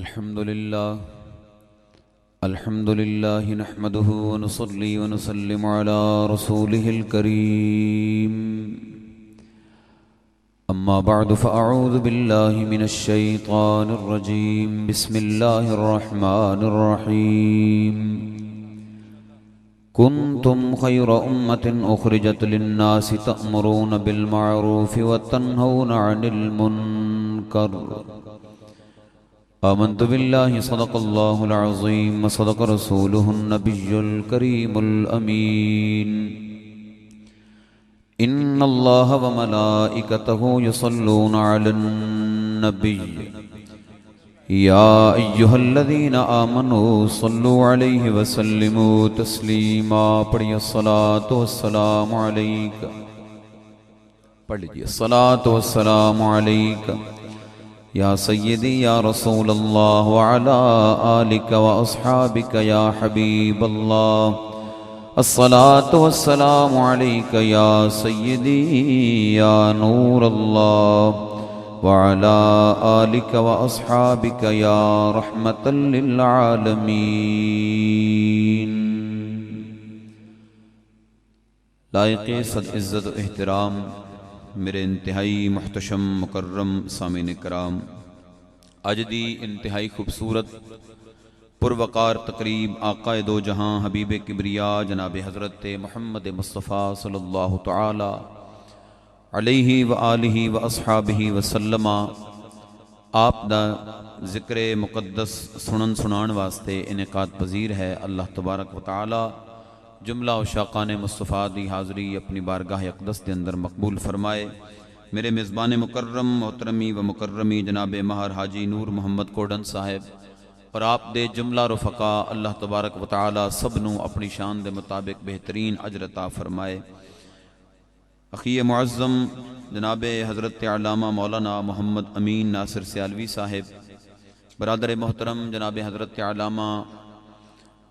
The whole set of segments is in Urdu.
الحمد لله نحمده ونصلي ونسلم على رسوله الكريم. أما بعد فأعوذ بالله من الشيطان الرجيم. بسم الله الرحمن الرحيم. كنتم خير أمة أخرجت للناس تأمرون بالمعروف وتنهون عن المنكر. آمنت بالله صدق الله العظيم وصدق رسوله النبي الكريم الأمين. إن الله وملائكته يصلون على النبي يا أيها الذين آمنوا صلوا عليه وسلموا تسليما. پڑھیے الصلاة والسلام عليك. پڑھیے الصلاة والسلام عليك یا سیدی یا رسول اللہ وعلا آلک و اصحابک یا حبیب اللہ. الصلاة والسلام علیک یا سیدی یا نور اللہ وعلا آلک و اصحابک یا رحمت للعالمین. لائق صد عزت و احترام میرے انتہائی محتشم مکرم سامعین کرام، آج دی انتہائی خوبصورت پروقار تقریب آقا دو جہاں حبیب کبریا جناب حضرت محمد مصطفیٰ صلی اللہ تعالی علیہ وآلہ واصحابہ وسلم آپ دا ذکر مقدس سنن سنان واسطے انعقاد پذیر ہے. اللہ تبارک و تعالی جملہ عشاقان مصطفیٰ دی حاضری اپنی بارگاہ اقدس کے اندر مقبول فرمائے. میرے میزبان مکرم محترمی و مکرمی جناب ماہر حاجی نور محمد کوڈن صاحب اور آپ دے جملہ رفقا اللہ تبارک و تعالی سب نو اپنی شان دے مطابق بہترین اجر عطا فرمائے. اخی معظم جناب حضرت علامہ مولانا محمد امین ناصر سیالوی صاحب، برادر محترم جناب حضرت علامہ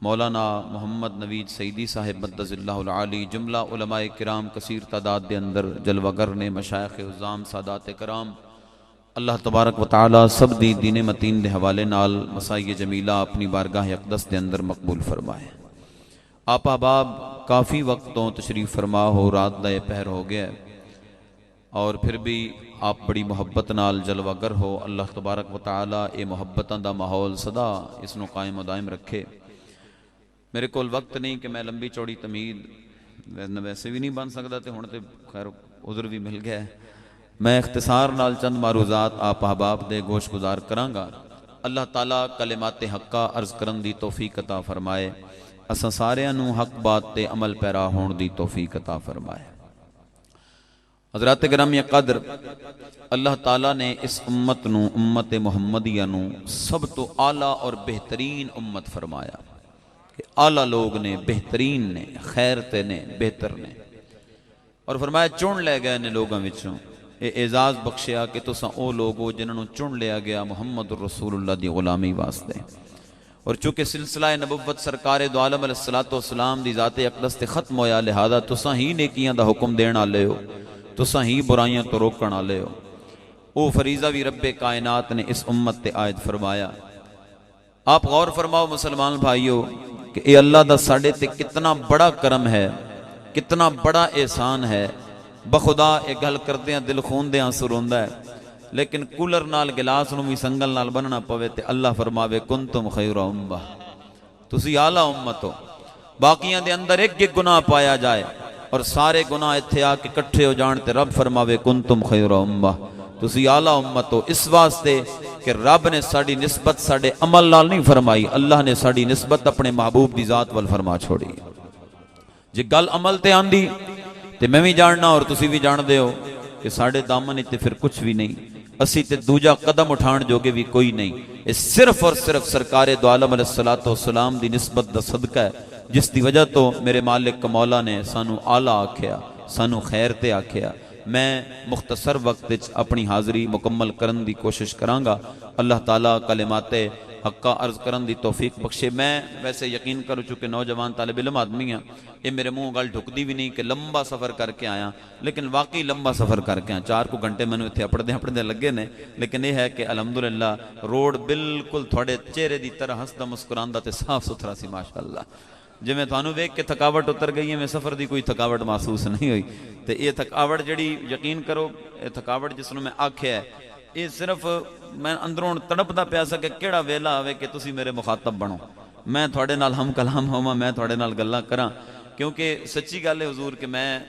مولانا محمد نوید سعیدی صاحب مدد اللہ العالی، جملہ علماء کرام کثیر تعداد دے اندر جلوہ گر نے، مشائخ عظام سادات کرام، اللہ تبارک و تعالی سب دی دین متین دے حوالے نال مسائی جمیلہ اپنی بارگاہ اقدس دے اندر مقبول فرمائے. آپ احباب کافی وقتوں تشریف فرما ہو، رات دا پہر ہو گیا اور پھر بھی آپ بڑی محبت نال جلوہ گر ہو. اللہ تبارک و تعالی اے محبتاں دا ماحول صدا اس نو قائم و دائم رکھے. میرے کول وقت نہیں کہ میں لمبی چوڑی تمہید ویسے بھی نہیں بن سکتا تے ہن تے خیر عذر بھی مل گیا ہے. میں اختصار نال چند معروضات آپ احباب دے گوش گزار کرانگا. اللہ تعالیٰ کلمات حقہ عرض کرن دی توفیق عطا فرمائے. اساں ساریاں نو حق بات تے عمل پیرا ہون دی توفیق عطا فرمائے. حضرات گرامی قدر، اللہ تعالیٰ نے اس امت نو، امت محمدیہ نو سب تو اعلیٰ اور بہترین امت فرمایا. اعلیٰ لوگ نے، بہترین نے، خیرتے نے، بہتر نے، اور فرمایا چن لے گئے نے لوگاں وچوں. اے اعزاز بخشیا کہ تساں او لوگو جنہوں چن لیا گیا محمد الرسول اللہ دی غلامی واسطے. اور چونکہ سلسلہ نبوت سرکار دو عالم علیہ السلام دی ذات اقدس تے ختم ہویا، لہذا تساں ہی نیکیاں دا حکم دینا لے ہو، تساں ہی برائیاں تو روکنا لے ہو. او فریضہ بھی رب کائنات نے اس امت تے عائد فرمایا. آپ غور فرماؤ مسلمان بھائیو کہ اے اللہ دا ساڑے تے کتنا بڑا کرم ہے، کتنا بڑا احسان ہے. بخدا اے گل کردے ہیں دل خون دے آنسو روندا ہے، لیکن کولر نال گلاس نو بھی سنگل نال بننا پوے تے اللہ فرماوے کنتم خیر امہ، تسی اعلیٰ امت ہو. باقیاں دے اندر ایک ایک گناہ پایا جائے اور سارے گناہ اتھے آ کے کٹھے ہو جان تے رب فرماوے کنتم خیر امہ، تسی اعلیٰ امت ہو. اس واسطے کہ رب نے ساڑی نسبت ساڑے عمل نال نہیں فرمائی، اللہ نے ساڑی نسبت اپنے محبوب دی ذات وال فرما چھوڑی. جے گل عمل تے آندی تے میں بھی جاننا اور تسی بھی جان دے ہو کہ ساڑے دامن تے پھر کچھ بھی نہیں، اسی تے دوجا قدم اٹھان جو کہ بھی کوئی نہیں. یہ صرف اور صرف سرکار دو عالم علیہ السلام دی نسبت دا صدقہ ہے، جس دی وجہ تو میرے مالک مولا نے سانو اعلیٰ آکھیا، سانو خیر تے آکھیا. میں مختصر وقت اپنی حاضری مکمل کرن دی کوشش کرانگا. اللہ تعالیٰ کلمات حقا عرض کرن دی توفیق بخشے۔ میں ویسے یقین کرو چکے نوجوان طالب علم آدمی ہیں، یہ میرے منہ گل ڈھکدی بھی نہیں کہ لمبا سفر کر کے آیا، لیکن واقعی لمبا سفر کر کے آیا، 4 گھنٹے میں نے اتنے اپڑدے لگے نے، لیکن یہ ہے کہ الحمدللہ روڈ بالکل تھوڑے چہرے دی طرح ہسدا مسکراندہ تے صاف ستھرا سی ماشاءاللہ۔ جی میں تھانوں ویکھ کے تھکاوٹ اتر گئی ہے، میں سفر دی کوئی تھکاوٹ محسوس نہیں ہوئی۔ تے یہ تھکاوٹ جڑی یقین کرو یہ تھکاوٹ جس نوں میں آکھیا ہے، یہ صرف میں اندروں تڑپدا پیا سا کہ کیڑا ویلا آوے کہ تسی میرے مخاطب بنو، میں تھوڑے نال ہم کلام ہوواں، میں تھوڑے نال گلاں کراں، کیونکہ سچی گل ہے حضور کہ میں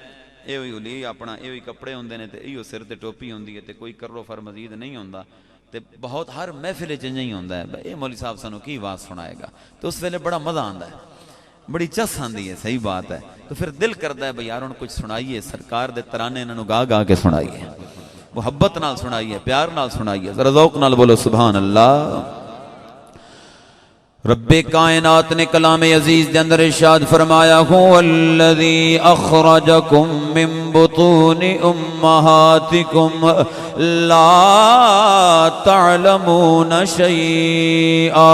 یہ ہوئی ہولی اپنا یہ ہوئی کپڑے ہوندے نے تے ایو سر تے ٹوپی ہوندی ہے تے کوئی کرو فر مزید نہیں ہوندا تے بہت ہر محفل چ نہیں ہوندا ہے اے مولوی صاحب سانو کی آواز سنائے گا، تو اس ویلے بڑا مزہ آندا ہے، بڑی چس آندی ہے، صحیح بات ہے، تو پھر دل کردا ہے بھئی یار ہن کچھ سنائیے، سرکار دے ترانے انہاں نوں گا گا کے سنائیے، محبت نال سنائیے، پیار نال سنائیے، ذرا ذوق نال بولو سبحان اللہ۔ رب کائنات نے کلام عزیز دے اندر ارشاد فرمایا هو الذی اخرجکم من بطون امہاتکم لا تعلمون شیئا۔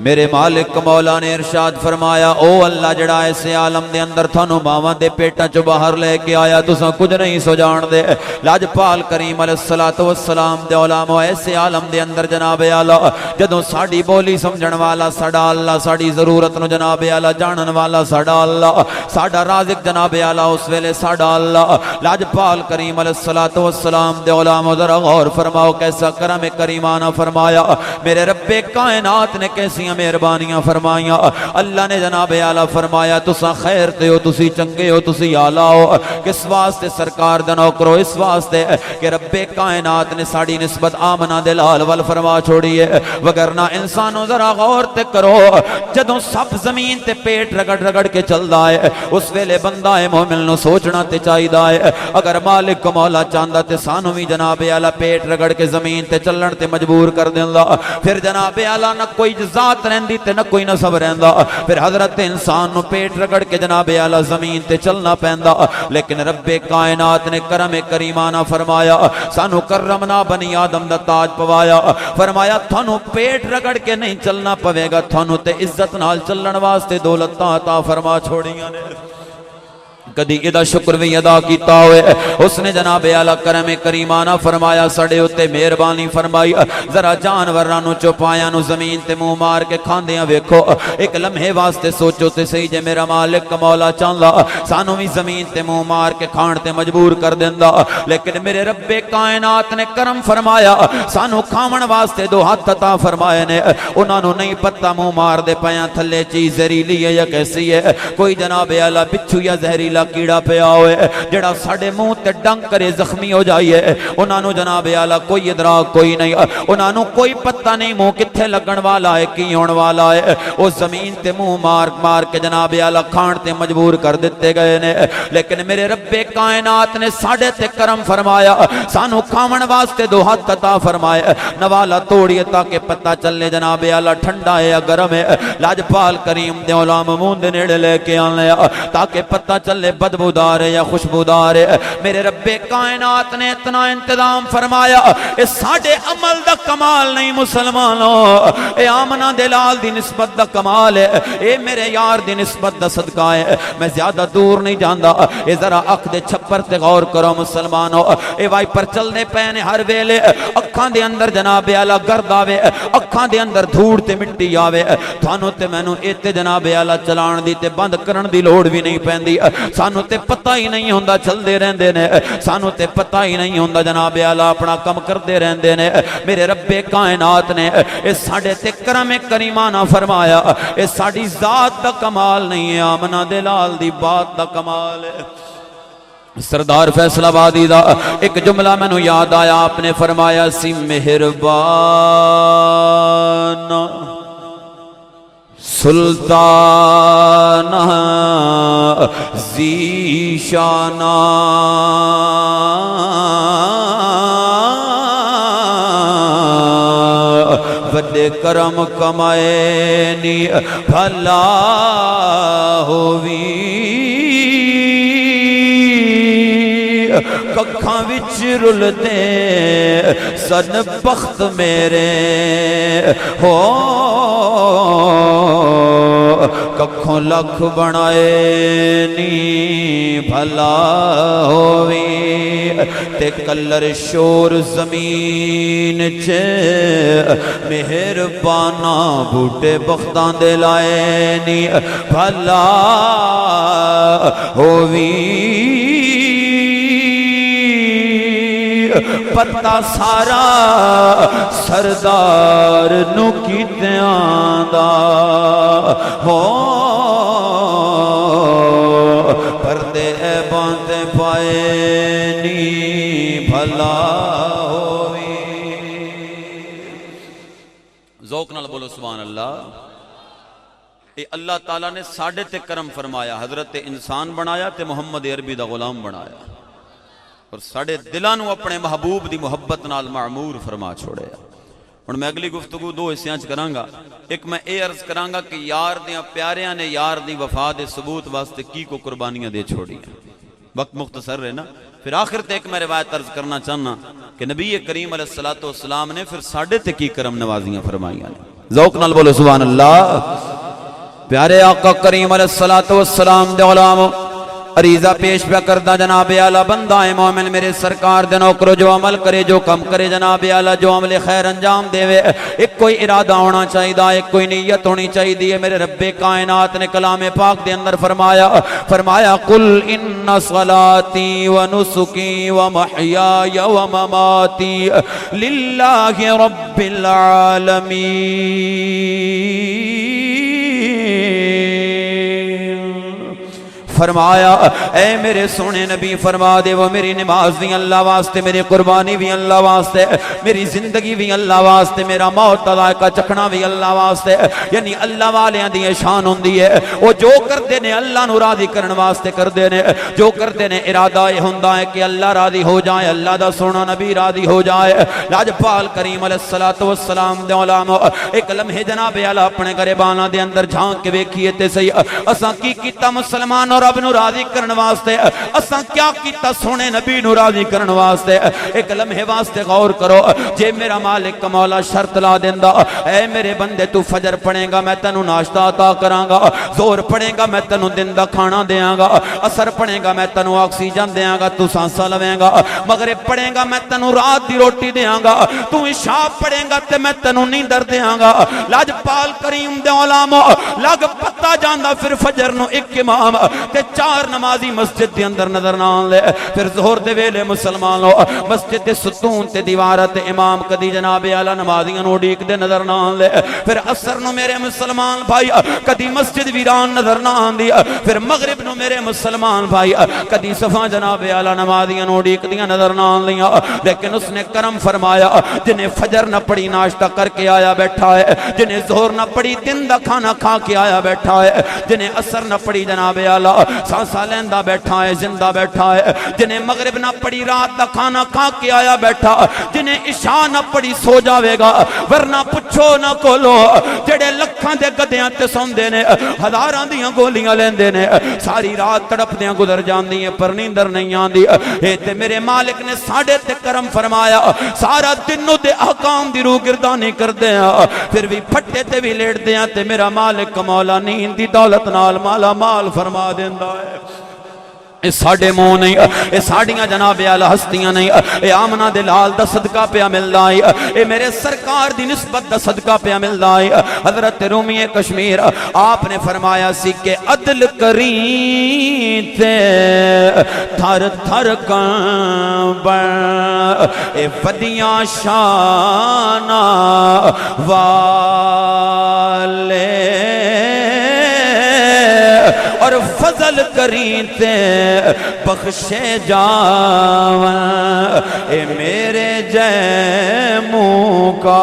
میرے مالک مولا نے ارشاد فرمایا او اللہ جڑا ایسے عالم دے اندر تھانو ماواں دے پیٹاں چ باہر لے کے آیا، تساں کچھ نہیں سو جان دے، لاجپال کریم علیہ الصلوۃ والسلام دے علماء ایسے عالم دے اندر جناب اعلی جدوں ساڈی بولی سمجھن والا ساڈا اللہ، ساڈی ضرورت نو جناب اعلی جانن والا ساڈا اللہ، ساڈا رازق جناب اعلی اس ویلے ساڈا اللہ، لاجپال کریم علیہ الصلوۃ والسلام دے علماء ذرا غور فرماؤ کیسا کرم کریمانہ فرمایا، میرے رب کائنات نے کیسی مہربانیاں فرمائیاں، اللہ نے جناب اعلیٰ فرمایا تساں خیر تے ہو، تسی چنگے ہو، تسی اعلیٰ ہو، کس واسطے سرکار دا نوکرو، اس واسطے کہ رب کائنات نے ساڑی نسبت آمنہ دے لال وال فرما چھوڑی ہے، وگرنہ انسانوں ذرا غور تے کرو، جدوں سب زمین تے پیٹ رگڑ رگڑ کے چل دا ہے، اس ویلے بندہ مومن نو سوچنا تے چاہی دا ہے، اگر مالک مولا چاندہ تے سانو بھی جناب اعلیٰ پیٹ رگڑ کے زمین تے چلن تے مجبور کر دیندا، پھر جناب اعلیٰ نہ کوئی ذات رہندی تے نہ کوئی نصب رہندا، پھر حضرت انسان نو پیٹ رگڑ کے جناب اعلیٰ زمین تے چلنا پیندا، لیکن رب کائنات نے کرم کریمانہ فرمایا، سانو کرمنا بنی آدم دا تاج پوایا، فرمایا تھانو پیٹ رگڑ کے نہیں چلنا پوے گا، تھانو تے عزت نال چلن واسطے دولتاں عطا فرما چھوڑیاں نے، کدی ادا شکر بھی ادا کیتا ہوئے، اس نے جناب اعلیٰ کرم کریمانہ فرمایا سڑے ہوتے مہربانی فرمائی، ذرا جانورانو چوپایاں نو زمین تے منہ مار کے کھاندیاں ویکھو، ایک لمحے واسطے سوچو تے صحیح جے میرا مالک مولا چاہندا سانو بھی زمین تے منہ مار کے کھان تے مجبور کر دیندا، لیکن میرے رب کائنات نے کرم فرمایا، سانو کھاون واسطے 2 ہاتھ عطا فرمائے نے، انہاں نو نہیں پتہ منہ مار دے پیاں تھلے چیز زہریلی ہے یا کیسی ہے، کوئی جناب اعلیٰ بچھو یا زہریلا کیڑا پیا ہوئے جڑا ساڑے منہ تے ڈنگ کرے زخمی ہو جائیے، انہاں نو جناب اعلیٰ کوئی ادراک کوئی نہیں، انہاں نو کوئی پتہ نہیں منہ کتھے لگن والا ہے کی ہون والا ہے، وہ زمین تے منہ مار مار کے جناب اعلیٰ کھان تے مجبور کر دیتے گئے نے، لیکن میرے رب کائنات نے ساڑے تے کرم فرمایا، سانو کھاون واسطے 2 ہاتھ عطا فرمائے، نوالا توڑیے تاکہ پتہ چلے جناب اعلیٰ ٹھنڈا ہے یا گرم ہے، لاجپال کریم دے علماء منہ دے نیڑے لے کے آنے تاکہ پتہ چلے بدبودار ہے یا خوشبودار ہے، میرے رب کائنات نے اتنا انتظام فرمایا، اے ساڑے عمل دا کمال نہیں مسلمانوں، اے آمنہ دلال دی نسبت دا کمال ہے، اے میرے یار دی نسبت دا صدقہ ہے، میں زیادہ دور نہیں جاندہ، اے ذرا اکھ دے چھپر تے غور کرو مسلمانوں، اے وائی پر چلنے پینے ہر ویلے اکھاں دے اندر جناب اعلیٰ گرد آوے، اکھاں دے اندر دھوڑ تے مٹی آوے، تھانو تے مینوں ایتے جناب اعلیٰ چلان دی تے بند کرن دی لوڑ بھی نہیں پیندی، سانو تے پتہ ہی نہیں ہوندا چل دے رہندے نے، سانو تے پتہ ہی نہیں ہوندا جناب اعلیٰ اپنا کم کر دے رہندے نے، میرے رب کائنات نے اس ساڑے تے کرم کریمانہ فرمایا، اس ساڑی ذات دا کمال نہیں ہے، آمنہ دلال دی بات دا کمال ہے۔ سردار فیصل آبادی دا ایک جملہ میں نو یاد آیا، آپ نے فرمایا سی مہربان سلطان ذیشان بڑے کرم کمائے نی بھلا ہووی ککھاں وچ رل دے سن بخت میرے ہو ککھوں لکھ بنائے نی بھلا ہووی تے کلر شور زمین چے مہربانا بوٹے بختاں دے لائے نی بھلا ہووی پتہ سارا سردار نو کیتیاں دا ہو پردے باندھے پائے نی بھلا ہووی ذوق نال بولو سبحان اللہ اے اللہ تعالیٰ نے ساڑھے تے کرم فرمایا حضرت انسان بنایا تے محمد عربی دا غلام بنایا اور ساڑھے دلانو اپنے محبوب دی محبت نال معمور فرما چھوڑے اور میں اگلی گفتگو دو حصیاں کرانگا ایک میں اے عرض کرانگا کہ یار دیاں پیاریاں نے یار دی وفا دے ثبوت واسطے کی کو قربانیاں دے چھوڑی ہیں وقت مختصر ہے نا پھر آخر تے ایک میں روایت عرض کرنا چاہنا کہ نبی کریم علیہ السلام نے پھر ساڑھے تے کی کرم نوازیاں فرمائیاں ذوق نال بولو سبحان اللہ پیارے آقا کریم علیہ السلام دے غلام عریضہ پیش پہ کردہ جناب اعلیٰ بندہ مومن میرے سرکار دے نوکر جو عمل کرے جو کم کرے جناب اعلیٰ جو عمل خیر انجام دے وے ایک کوئی ارادہ ہونا چاہیے ایک کوئی نیت ہونی چاہیے میرے رب کائنات نے کلام پاک دے اندر فرمایا قل ان صلاتی و نسکی و محیای و مماتی للہ رب العالمین فرمایا اے میرے سونے نبی فرما دے وہ میری نماز بھی اللہ واسطے میری قربانی بھی اللہ واسطے میری زندگی بھی اللہ واسطے میرا موت کا چکھنا بھی اللہ واسطے یعنی اللہ والیاں دی شان ہوندی ہے وہ جو کردے نے اللہ نو راضی کرن واسطے کردے نے جو کردے نے ارادہ یہ ہوندا ہے کہ اللہ راضی ہو جائے اللہ دا سونا نبی راضی ہو جائے لاجپال کریم علیہ السلام دے علام ایک لمحے جناب اعلیٰ اپنے گریباناں دے اندر جھانک کے ویکھیے تے صحیح اساں کی کیتا مسلمان اور رب نو راضی کرن واسطے اساں کیا کیتا سونے نبی نو راضی کرن واسطے ایک لمحے واسطے غور کرو جے میرا مالک مولا شرط لا دیندا اے میرے بندے تو فجر پڑھے گا میں تینو ناشتہ عطا کراں گا زور پڑھے گا میں تینو دن دا کھانا دیاں گا اثر پڑھے گا میں تینو آکسیجن دیاں گا تو سانساں لویں گا مغرب پڑھے گا میں تینو رات دی روٹی دیاں گا تو عشاء پڑھے گا تے میں تینو نیندر دیاں گا لاجپال کریم دے علامو لگ پتہ جاندا پھر فجر نو ایک امام تے چار نمازی مسجد دے اندر نظر نہ آن لے پھر ظہر دے ویلے مسلمانوں مسجد دے ستون تے دیوارت امام کدی جناب اعلیٰ نمازیاں نو ڈیک دے نظر نہ آن لے پھر عصر نو میرے مسلمان بھائی کدی مسجد ویران نظر نہ آن دی پھر مغرب نو میرے مسلمان بھائی کدی صفا جناب اعلیٰ نمازیاں نو ڈیک دیاں نظر نہ آن لیا لیکن اس نے کرم فرمایا جنہیں فجر نہ پڑی ناشتہ کر کے آیا بیٹھا ہے جنہیں ظہر نہ پڑی دن دا کھانا کھا کے آیا بیٹھا ہے جنہیں عصر نہ پڑی جناب اعلیٰ سانسا لیندہ بیٹھا ہے زندہ بیٹھا ہے جنہیں مغرب نہ پڑی رات دا کھانا کھا کے آیا بیٹھا جنہیں عشاء نہ پڑی سو جاوے گا ورنہ پچھو نہ کولو جڑے لکھاں دے گدیاں تے سوندے نے ہزاراں دیاں گولیاں لیندے نے ساری رات تڑپ دیاں گزر جاندی ہیں پر نیندر نہیں آندی اے تے میرے مالک نے ساڑھے تے کرم فرمایا سارا دنوں دے احکام دی روح گردانی کر دیا پھر بھی پھٹے تے بھی لیٹ دیا تے میرا مالک مولا نیند دی دولت نال مالا مال فرما دیندا ہے اے ساڑھے مو نہیں اے ساڑھیاں جناب اعلیٰ ہستیاں نہیں اے آمنہ دے لال دا صدقہ پہ مل دائی اے میرے سرکار دی نسبت دا صدقہ پہ مل دائی حضرت رومی کشمیر آپ نے فرمایا سی کہ عدل کریں تے تھر تھر کانبر اے ودیاں شانہ والے اور فضل کریں تے بخشے جاواں اے میرے جے مکالے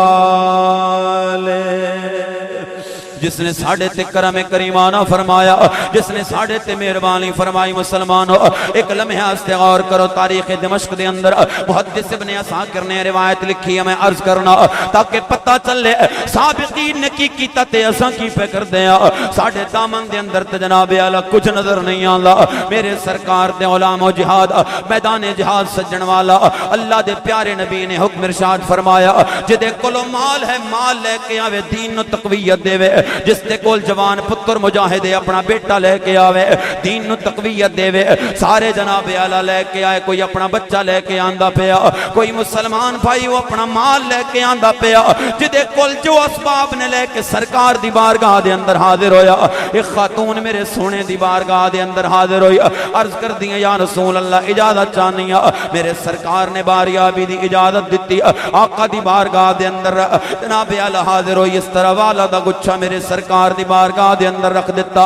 جس نے ساڑھے تے کرم کریمانہ فرمایا، جس نے ساڑھے تے مہربانی فرمائی۔ مسلمانوں ایک لمحہ غور کرو، تاریخ دمشق دے اندر محدث ابن عساکر نے روایت لکھی ہے، میں عرض کرنا تاکہ پتہ چلے سابقین نے کی کیتا تے اساں کی پہ کر دیا۔ ساڑھے دامن دے اندر تے جناب اعلی کچھ نظر نہیں آندا، میرے سرکار دے علماء و جہاد میدان جہاد سجن والا اللہ دے پیارے نبی نے حکم ارشاد فرمایا، جدے کولو مال ہے مال لے کے آوے، دین نو تقویت دے وے، جس دے کول جوان پتر مجاہد ہے اپنا بیٹا لے کے آوے، دین نو تقویت دے وے۔ سارے جناب اعلی لے کے آئے، کوئی اپنا بچہ لے کے آندا پیا، کوئی مسلمان بھائی وہ اپنا مال لے کے آندا پیا، جدے کول جو اسباب نے لے کے سرکار دی بارگاہ دے اندر حاضر ہویا۔ ایک خاتون میرے سونے دی بارگاہ دے اندر حاضر ہوئی، عرض کر دیا یا رسول اللہ اجازت چاہنی ہے۔ میرے سرکار نے باریابی دی اجازت دیتی، آقا دی بارگاہ دے اندر جناب اعلی حاضر ہوئی، اس طرح والا دا گچھا میرے سرکار دی بارگاہ دے اندر رکھ دیتا۔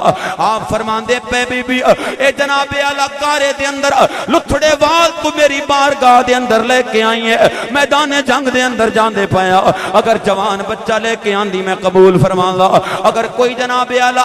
آپ فرماندے پہ بی بی اے جناب اعلی کارے دے اندر لتھڑے وال تو میری بارگاہ دے اندر لے کے آئی ہے، میدان جنگ دے اندر جان دے پایا، اگر جوان بچہ لے کے آندی میں قبول فرماؤں، اگر کوئی جناب اعلی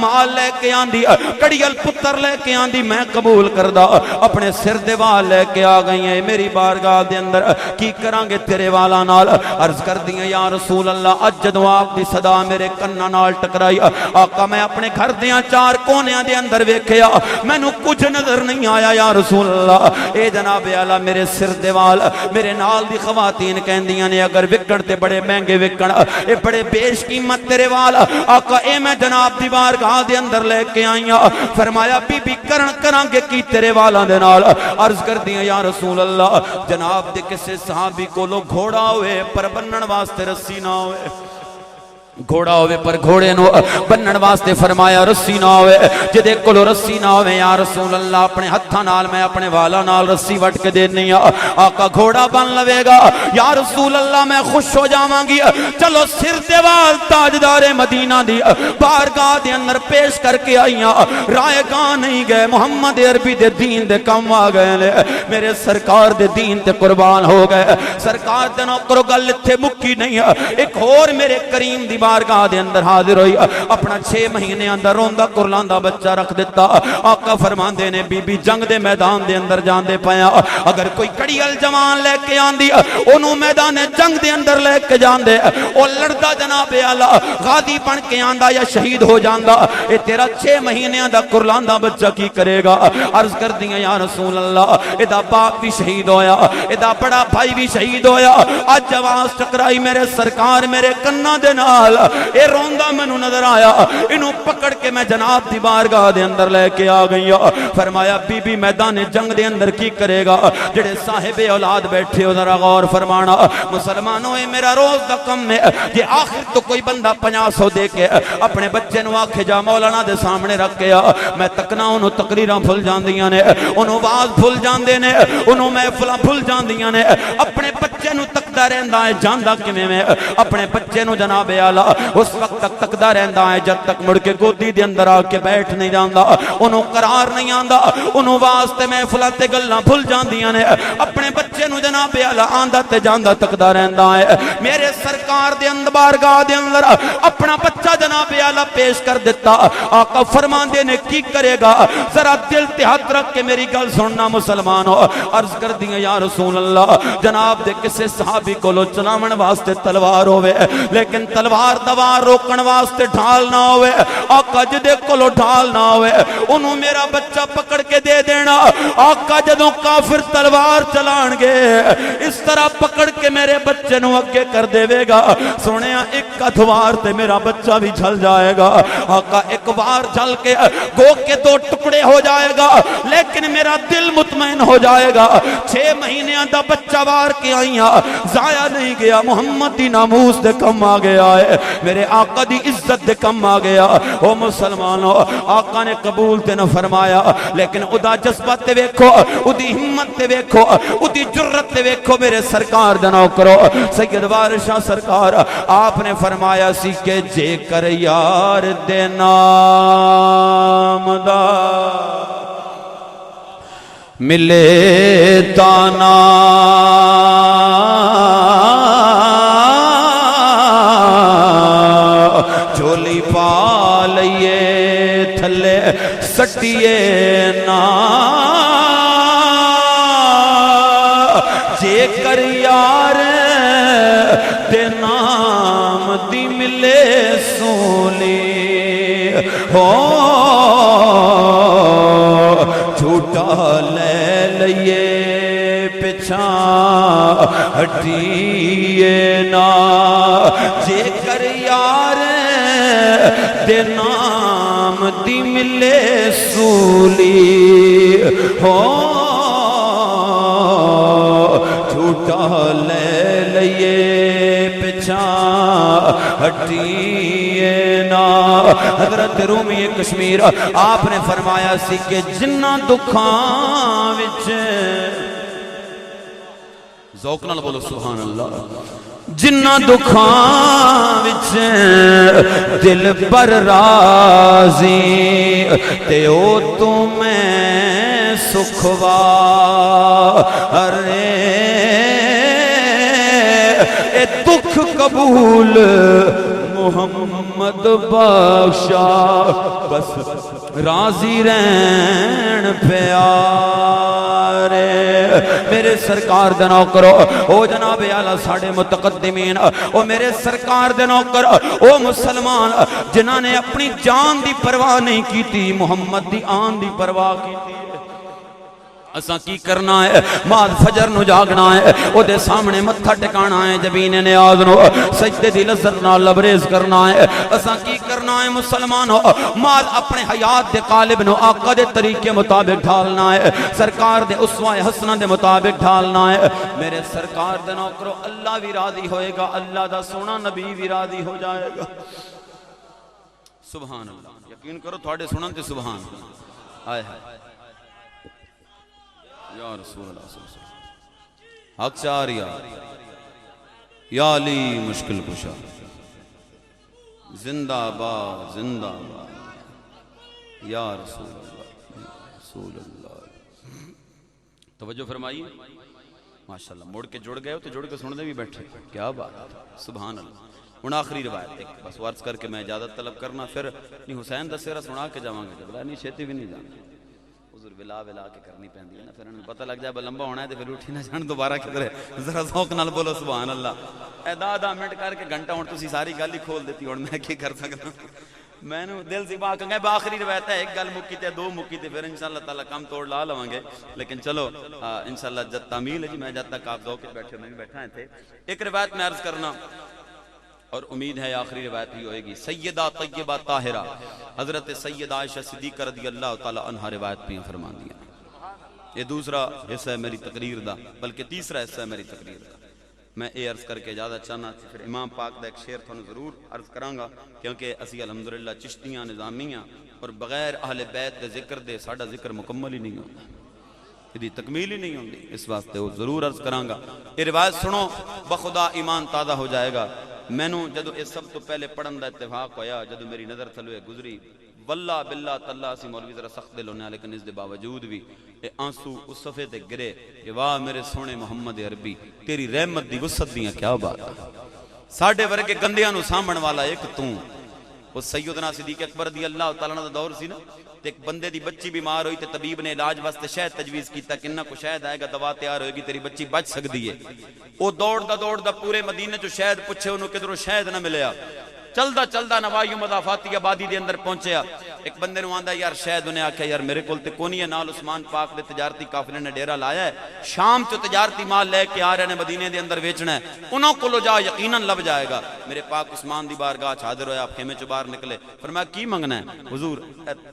مال لے کے آندی، کڑیل پتر لے کے آندی میں قبول کردہ، اپنے سر دے وال لے کے آ گئی ہیں میری بارگاہ دے اندر، کی کرانگے تیرے والا نال؟ عرض کر دیا یا رسول اللہ اج جدوں آپ دی صدا میرے کناں نال ٹکرائی، آقا میں اپنے گھر دیاں چار کونیاں دے اندر ویکھیا، مینوں کچھ نظر نہیں آیا یا رسول اللہ۔ اے جناب اعلی میرے سر دے وال میرے نال دی خواتین کہندیاں نے اگر وکڑ تے بڑے مہنگے وکڑ، اے بڑے بیش قیمت تیرے وال، آقا اے میں جناب دی بارگاہ دے اندر لے کے آئیاں۔ فرمایا بی بی کرانگے کی تیرے والاں دے نال؟ عرض کر دیا یا رسول اللہ جناب دے کسے صحابی کو لو گھوڑا ہوئے پر بنن واسطے رسی نہ ہوئے، گھوڑا ہوئے پر گھوڑے نو بنن واسطے فرمایا رسی نہ ہوئے، جدے کلو رسی نہ ہوئے یا رسول اللہ اپنے ہتھاں نال میں اپنے والا نال رسی وٹ کے دینی آ، آقا گھوڑا بن لوے گا یا رسول اللہ میں خوش ہو جاواں گی، چلو سر دے وال تاجدار مدینہ دی بارگاہ دے اندر پیش کر کے آئیاں، رائے گاہ نہیں گئے، محمد عربی دے دین دے کم آ گئے لے، میرے سرکار دے دین تے قربان ہو گئے۔ سرکار دے نوکرو گل اتھے مکی نہیں، ایک اور میرے کریم دی بارگاہ دے اندر حاضر ہوئی، اپنا 6 مہینے اندر روندہ کرلاندہ بچہ رکھ دیتا۔ آقا فرماندے نے بی بی جنگ دے میدان دے اندر جان دے پایا، اگر کوئی کڑیل جوان لے کے آن دی انہوں میدان جنگ دے اندر لے کے جان دے، او لڑدہ جناب اعلی غازی بن کے آندہ یا شہید ہو جاندہ، اے تیرا 6 مہینے اندر کرلاندہ بچہ کی کرے گا؟ عرض کر دیا یا رسول اللہ ادا باپ بھی شہید ہویا، ادا بڑا بھائی بھی شہید ہویا، آج جواز ٹکرائی میرے سرکار میرے کنہ دے نال، اے روندہ منو نظر آیا، انہوں پکڑ کے میں جناب دی بارگاہ دے اندر لے کے آ گئی۔ فرمایا بی بی میدان جنگ دے اندر کی کرے گا؟ جڑے صاحب اولاد بیٹھے ہو ذرا غور فرمانا، مسلمانوں اے میرا روز دا کم ہے، یہ آخر تو کوئی بندہ 50 دے کے اپنے بچے نو آکھے جا مولانا دے سامنے رکھ گیا، میں تکنا انہوں تقریرہ بھول جان دیاں نے، انہوں واز بھول جان دے نے، انہوں محفلہ بھول جان دیاں نے، اپنے بچے نو تکدہ رہندہ ہے جاندہ کمیں میں، اپنے بچے نو جناب اعلی اس وقت تک تکدہ رہندہ ہے جب تک مڑ کے گودی دے اندر آ کے بیٹھ نہیں جاندہ، انہوں قرار نہیں آندہ، انہوں واسطے محفلہ تے گلنا بھول جان دیاں نے، اپنے بچے نو جناب اعلی آندہ تے جاندہ تکدہ رہندہ ہے۔ میرے سرکار دے اندر بارگاہ دے اندر اپنا بچہ جناب اعلی پیش کر دیتا، آقا فرمان دے نے کی کرے گا؟ ذرا دل تے ہاتھ رکھ کے میری گل سننا مسلمانوں، عرض کر دیا یا رسول اللہ جناب دے کسے صحابی کو لو چلاون واسطے تلوار ہوئے، لیکن تلوار دوار روکن واسطے ڈھال نہ ہوئے، آقا جدے کلو ڈھال نہ ہوئے انہوں میرا بچہ پکڑ کے دے دینا، آقا جدوں کافر تلوار چلان گے اس طرح پکڑ کے میرے بچے نو اگے کر دے گا، سنیا ایک اتوار تے میرا بچہ بھی جھل جائے گا، آقا ایک بار جھل کے گو کے 2 ٹکڑے ہو جائے گا، لیکن میرا دل مطمئن ہو جائے گا، 6 مہینے دا بچہ وار کے آئیاں ضائع نہیں گیا، محمد دی ناموس دے کم آ گیا ہے، میرے آقا دی عزت دے کم آ گیا۔ او مسلمانوں آقا نے قبول تے نہ فرمایا، لیکن ادا جذبت تے ویکھو، ادی ہمت تے ویکھو، ادی جرت تے ویکھو، میرے سرکار دا نوکرو سید وارشاہ سرکار آپ نے فرمایا سی کہ جے کر یار دے نام دا ملے تانا جھولی پا کشتیے نا جے کر یار دے نام دی ملے سولی ہو جھوٹا لے لئے پچھا ہٹیے نا جے کر یار دے نام دی ملے سولی ہو جھوٹا لے لئے پچھا ہٹیے نا حضرت رومی کشمیر آپ نے فرمایا سی کہ جنہ دکھاں وچ ذوق نال بولو سبحان اللہ جنہ دکھاں وچ دل پر راضی تے او تو میں سکھوار اے دکھ قبول محمد بخشا بس راضی رہن پیارے میرے سرکار دے نوکر او جناب اعلیٰ ساڑھے متقدمین او میرے سرکار دے نوکر او مسلمان جنہاں نے اپنی جان دی پرواہ نہیں کی تھی محمد دی آن دی پرواہ کی تھی اساں کی کرنا ہے بعد فجر نو جاگنا ہے او دے سامنے متھا ٹکانا ہے جبین نیاز نو سجدے دی لذت نال لبریز کرنا ہے اساں کی کرنا ہے مسلمانوں مال اپنے حیات دے قالب نو آقا دے طریقے مطابق ڈھالنا ہے سرکار دے اسوہ حسنہ دے مطابق ڈھالنا ہے میرے سرکار دے نوکرو اللہ بھی راضی ہوئے گا اللہ دا سونا نبی بھی راضی ہو جائے گا سبحان اللہ یقین کرو تھوڑے سنن تے سبحان اللہ آئے ہائے یا رسول اللہ صلی اللہ علیہ وسلم حق چاریا یا علی مشکل کشا زندہ باد یا رسول اللہ توجہ فرمائیے ماشاءاللہ موڑ کے جڑ گئے ہو تو جڑ کے سن دے بھی بیٹھے کیا بات سبحان اللہ ان آخری روایت ایک بس وارث کر کے میں اجازت طلب کرنا پھر نہیں حسین دا سیرہ سنا کے جاواں گے بلا نہیں چھیتی بھی نہیں جانا حضور ولا کے کرنی پہندی ہے نا پھر انہیں پتہ لگ جائے لمبا ہونا ہے تو پھر اٹھی نہ جان دوبارہ کدھر ذرا ذوق نال بولو سبحان اللہ اے دادا منٹ کر کے گھنٹہ ہوں تسی ساری گل ہی کھول دیتی اور میں کی کر سکتا میں نے دل سے بات کہا آخری روایت ہے ایک گل مکی تے دو مکی تے پھر انشاءاللہ تعالیٰ کم توڑ لا لواں گے لیکن چلو انشاءاللہ جب تعمیل ہے جی میں جب تک آپ ذوق بیٹھے میں بھی بیٹھا ہیں تھے ایک روایت میں عرض کرنا اور امید ہے آخری روایت بھی ہوئے گی سیدہ طیبہ طاہرہ حضرت سیدہ عائشہ صدیقہ رضی اللہ تعالیٰ عنہ روایت بھی فرمان دیا یہ دوسرا حصہ ہے میری تقریر دا بلکہ تیسرا حصہ ہے میری تقریر دا میں اے عرض کر کے اجازت چاہنا تھی پھر امام پاک دا ایک شعر تھانوں ضرور عرض کرانگا کیونکہ اسی الحمدللہ چشتیاں نظامیاں اور بغیر اہل بیت دے ذکر دے ساڑھا ذکر مکمل ہی نہیں ہوتا یہ تکمیل ہی نہیں ہوندی اس واسطے وہ ضرور عرض کرانگا یہ روایت سنو بخدا ایمان تازہ ہو جائے گا میں نو جدو اس سب تو پہلے پڑھن دا اتفاق ہویا جدو میری نظر تھلوے گزری واللہ باللہ تاللہ سی مولوی ذرا سخت دل ہونے لیکن اس دے باوجود بھی اے آنسو اس صفحے تے گرے کہ واہ میرے سونے محمد عربی تیری رحمت دی وسعت دیاں کیا بات ہے ساڑھے ورگے گندیاں نو سامن والا ایک توں وہ سیدنا صدیق اکبر رضی اللہ تعالیٰ دا دور سی نا ایک بندے دی بچی بیمار ہوئی تے طبیب نے علاج واسطے شہد تجویز کیتا کہ انہاں کو شہد آئے گا دوا تیار ہوئے گی تیری بچی بچ سکتی ہے وہ دوڑ دا پورے مدینے جو شہد پوچھے انہوں کدھروں شہد نہ ملیا چلدا نوائی مضافاتی آبادی دے اندر پہنچیا ایک بندے نو آندا یار شاید انہیں آکھیا یار میرے کول تے کونی ہے نال عثمان پاک دے تجارتی قافلے نے ڈیرا لایا ہے شام چ تجارتی مال لے کے آ رہے نے مدینے دے اندر ویچنا ہے انہوں کولو جا یقیناً لب جائے گا میرے پاک عثمان دی بارگاہ حاضر ہویا خیمے چ باہر نکلے فرمایا کی منگنا ہے حضور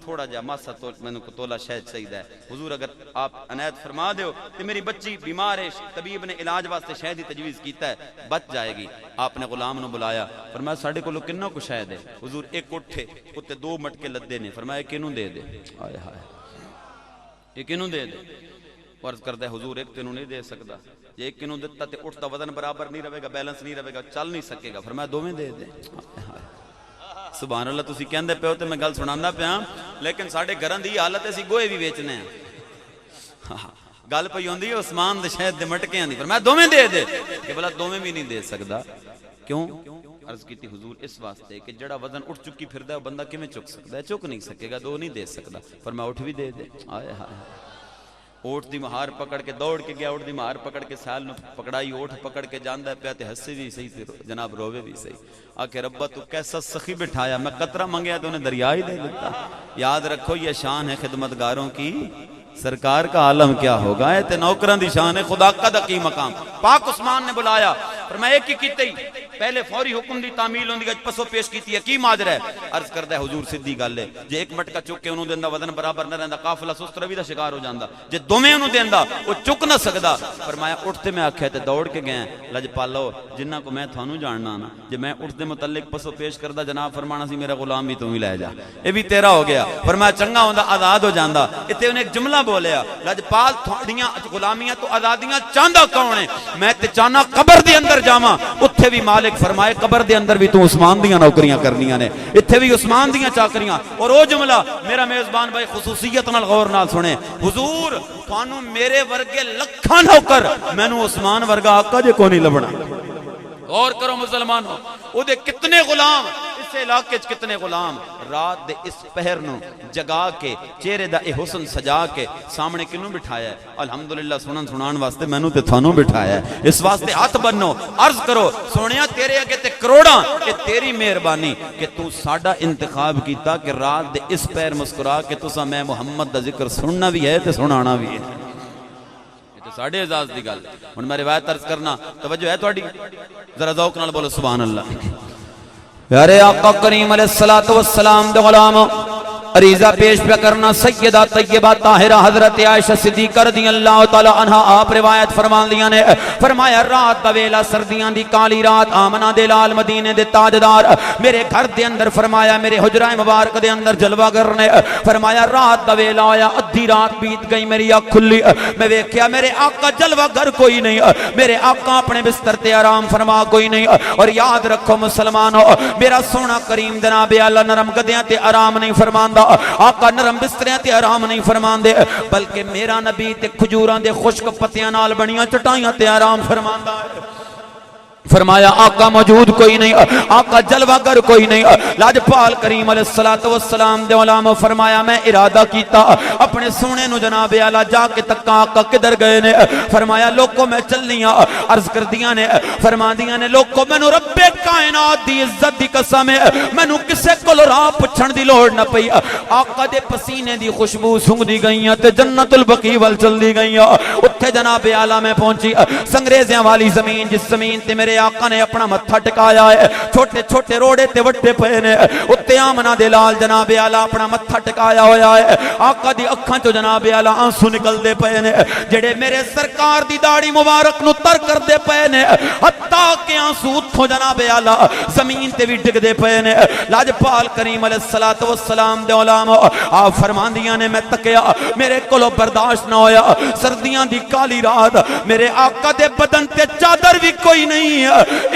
تھوڑا جا ماسا میں کو تولا شہد چاہیے ہے حضور اگر آپ عنایت فرما دیو کہ میری بچی بیمار ہے طبیب نے علاج واسطے شہد ہی تجویز کیتا ہے بچ جائے گی آپ نے غلام نو بلایا فرمایا ساڈے کولو کنوں کو شہد ہے حضور ایک اٹھے اتے دو مٹکے لدے نے فرمایا کنوں دے دے آئے ہائے یہ کنوں دے دے عرض کرتا ہے حضور ایک تینوں نہیں دے سکتا یہ ایک کنوں دیتا تے اٹھتا وزن برابر نہیں رہے گا بیلنس نہیں رہے گا چل نہیں سکے گا فرمایا دو میں دے دے سبحان اللہ تسی کہندے پہ ہوتے میں گل سناندا پیا لیکن ساڈے گھراں دی حالت اسی گوہے بھی ویچنے ہیں گل پئی ہوندی ہے عثمان دے شہد دے مٹکیاں دی فرمایا دوویں دے دے کہ بھلا دوویں بھی نہیں دے سکدا کیوں عرض کی تھی حضور اس واسطے کہ جڑا وزن اٹھ چکی پھردا ہے وہ بندہ کیویں چک سکدا ہے؟ چک نہیں سکے گا، دو نہیں دے سکدا۔ فرمایا اٹھ بھی دے دے۔ آئے ہائے، اوٹ دی مہار پکڑ کے دوڑ کے گیا، اوٹ دی مہار پکڑ کے سال نو پکڑائی، اوٹ پکڑ کے جاندا پیا تے ہسے بھی صحیح تے جناب رووے بھی صحیح۔ آکھے ربا تو کیسا سخی بٹھایا، میں قطرہ منگیا تو انہیں دریا ہی دے دیتا۔ یاد رکھو یہ شان ہے خدمتگاروں کی، سرکار کا عالم کیا ہوگا؟ اے تے نوکران دی شان ہے، خدا کا دقی مقام۔ پاک عثمان نے بلایا، فرمایا ایک ہی کیتے ہی پہلے فوری حکم دی تعمیل ہوندی گج پسو پیش کیتی ہے، کی ماجرا ہے؟ عرض کردا ہے حضور سیدھی گل ہے، جے ایک مٹکا چک کے انہوں دیندا وزن برابر نہ رہندا، قافلہ سست روی دا شکار ہو جاندا، جے دوویں انہوں دیندا وہ چک نہ سکدا۔ فرمایا اٹھتے میں آکھیا تے دوڑ کے گئے، لجپالو جنہ کو میں تھانوں جاننا نا، جے میں اٹھتے متعلق پسو پیش کردا جناب فرمانا سی میرا غلام بھی تو ہی لے جا، اے بھی تیرا ہو گیا۔ فرمایا چنگا ہوندا آزاد ہو جاندا۔ ایتھے انہیں ایک جملہ بولیا، لجپال تھوڑیاں غلامیاں تو آزادیاں چاہندا کون ہے؟ میں تے چاہنا قبر دے اندر جاواں، اتھے بھی مالک فرمائے قبر دے اندر بھی تو عثمان دیاں نوکریاں کرنیاں نے، اتھے بھی عثمان دیاں چاکریاں۔ اور وہ جملہ میرا میزبان بھائی خصوصیت نال غور نال سنے، حضور تھانوں میرے ورگے لکھاں نوکر، مینوں عثمان ورگا آقا جے کو نہیں لبنا۔ غور کرو مسلمانوں، او دے کتنے غلام، اس علاقے چ کتنے غلام، رات دے اس پہر نو جگا کے چہرے دا اے حسن سجا کے سامنے کنوں بٹھایا ہے؟ الحمدللہ سنان واسطے مینوں تے تھانوں بٹھایا ہے۔ اس واسطے ہاتھ بنو، عرض کرو سونیا تیرے اگے تے کروڑاں، اے تیری مہربانی کہ تو ساڈا انتخاب کیتا کہ رات دے اس پہر مسکرا کے تساں میں محمد دا ذکر سننا بھی ہے تے سنانا بھی ہے۔ ساڑھے اعزاز دی گل ہن میں روایت عرض کرنا، توجہ ہے تہاڈی؟ ذرا ذوق نال بولو سبحان اللہ۔ پیارے آقا کریم علیہ السلام دے غلام عریضہ پیش پہ کرنا، سیدہ طیبہ طاہرہ حضرت عائشہ صدیقہ رضی اللہ تعالی عنہ آپ روایت فرمان لیا نے، فرمایا رات دا ویلا سردیاں دی کالی رات، آمنہ دے لال مدینے دے تاجدار میرے گھر دے اندر، فرمایا میرے حجرہ مبارک دے اندر جلوہ کرنے، فرمایا رات دا ویلا آیا، ادھی رات بیت گئی، میری آنکھ کھلی، میں ویکھیا میرے آقا جلوہ گر کوئی نہیں، میرے آقا اپنے بستر تے آرام فرما کوئی نہیں۔ اور یاد رکھو مسلمانوں، میرا سونا کریم جناب اعلیٰ نرم گدیاں تے آرام نہیں فرماندا، آقا نرم بستریاں تے آرام نہیں فرماندے، بلکہ میرا نبی تے کھجوراں دے خشک پتیاں نال بنیاں چٹائیاں تے آرام فرماندا ہے۔ فرمایا آقا موجود کوئی نہیں، آقا جلوہ گر کوئی نہیں، لاجپال کریم علیہ السلام دے علامہ فرمایا میں ارادہ کیتا اپنے سونے نو جناب اعلیٰ جا کے تکا آقا کدھر گئے نے، فرمایا لوگوں میں چلنیاں، عرض کر دیاں نے، فرما دیاں نے لوگوں میں نو رب کائنات دی عزت دی قسم ہے میں نو کسے کل راہ پچھن دی لوڑ نہ پئی، آقا دے پسینے دی خوشبو سنگ دی گئیاں تے جنت البقیع وال چل دی گئیاں، اتھے جناب اعلیٰ میں پہنچی سنگریزیاں والی زمین، جس زمین تے میرے آقا نے اپنا متھا ٹکایا ہے، چھوٹے چھوٹے روڑے تے وٹے پے نے، اتے آمنہ دے لال جناب اعلیٰ اپنا متھا ٹکایا ہویا ہے، آقا دی اکھاں چو جناب اعلیٰ آنسو نکل دے پے نے، جڑے میرے سرکار دی داڑھی مبارک نو تر کر دے پے نے، حتیٰ کہ آنسو اتھو جناب اعلیٰ زمین تے بھی ڈگ دے پے نے۔ لاجپال کریم علیہ السلام دے علامہ آپ فرماندیاں نے میں تکیا میرے کولو برداشت نہ ہویا، سردیاں دی کالی رات میرے آقا دے بدن تے چادر بھی کوئی نہیں ہے،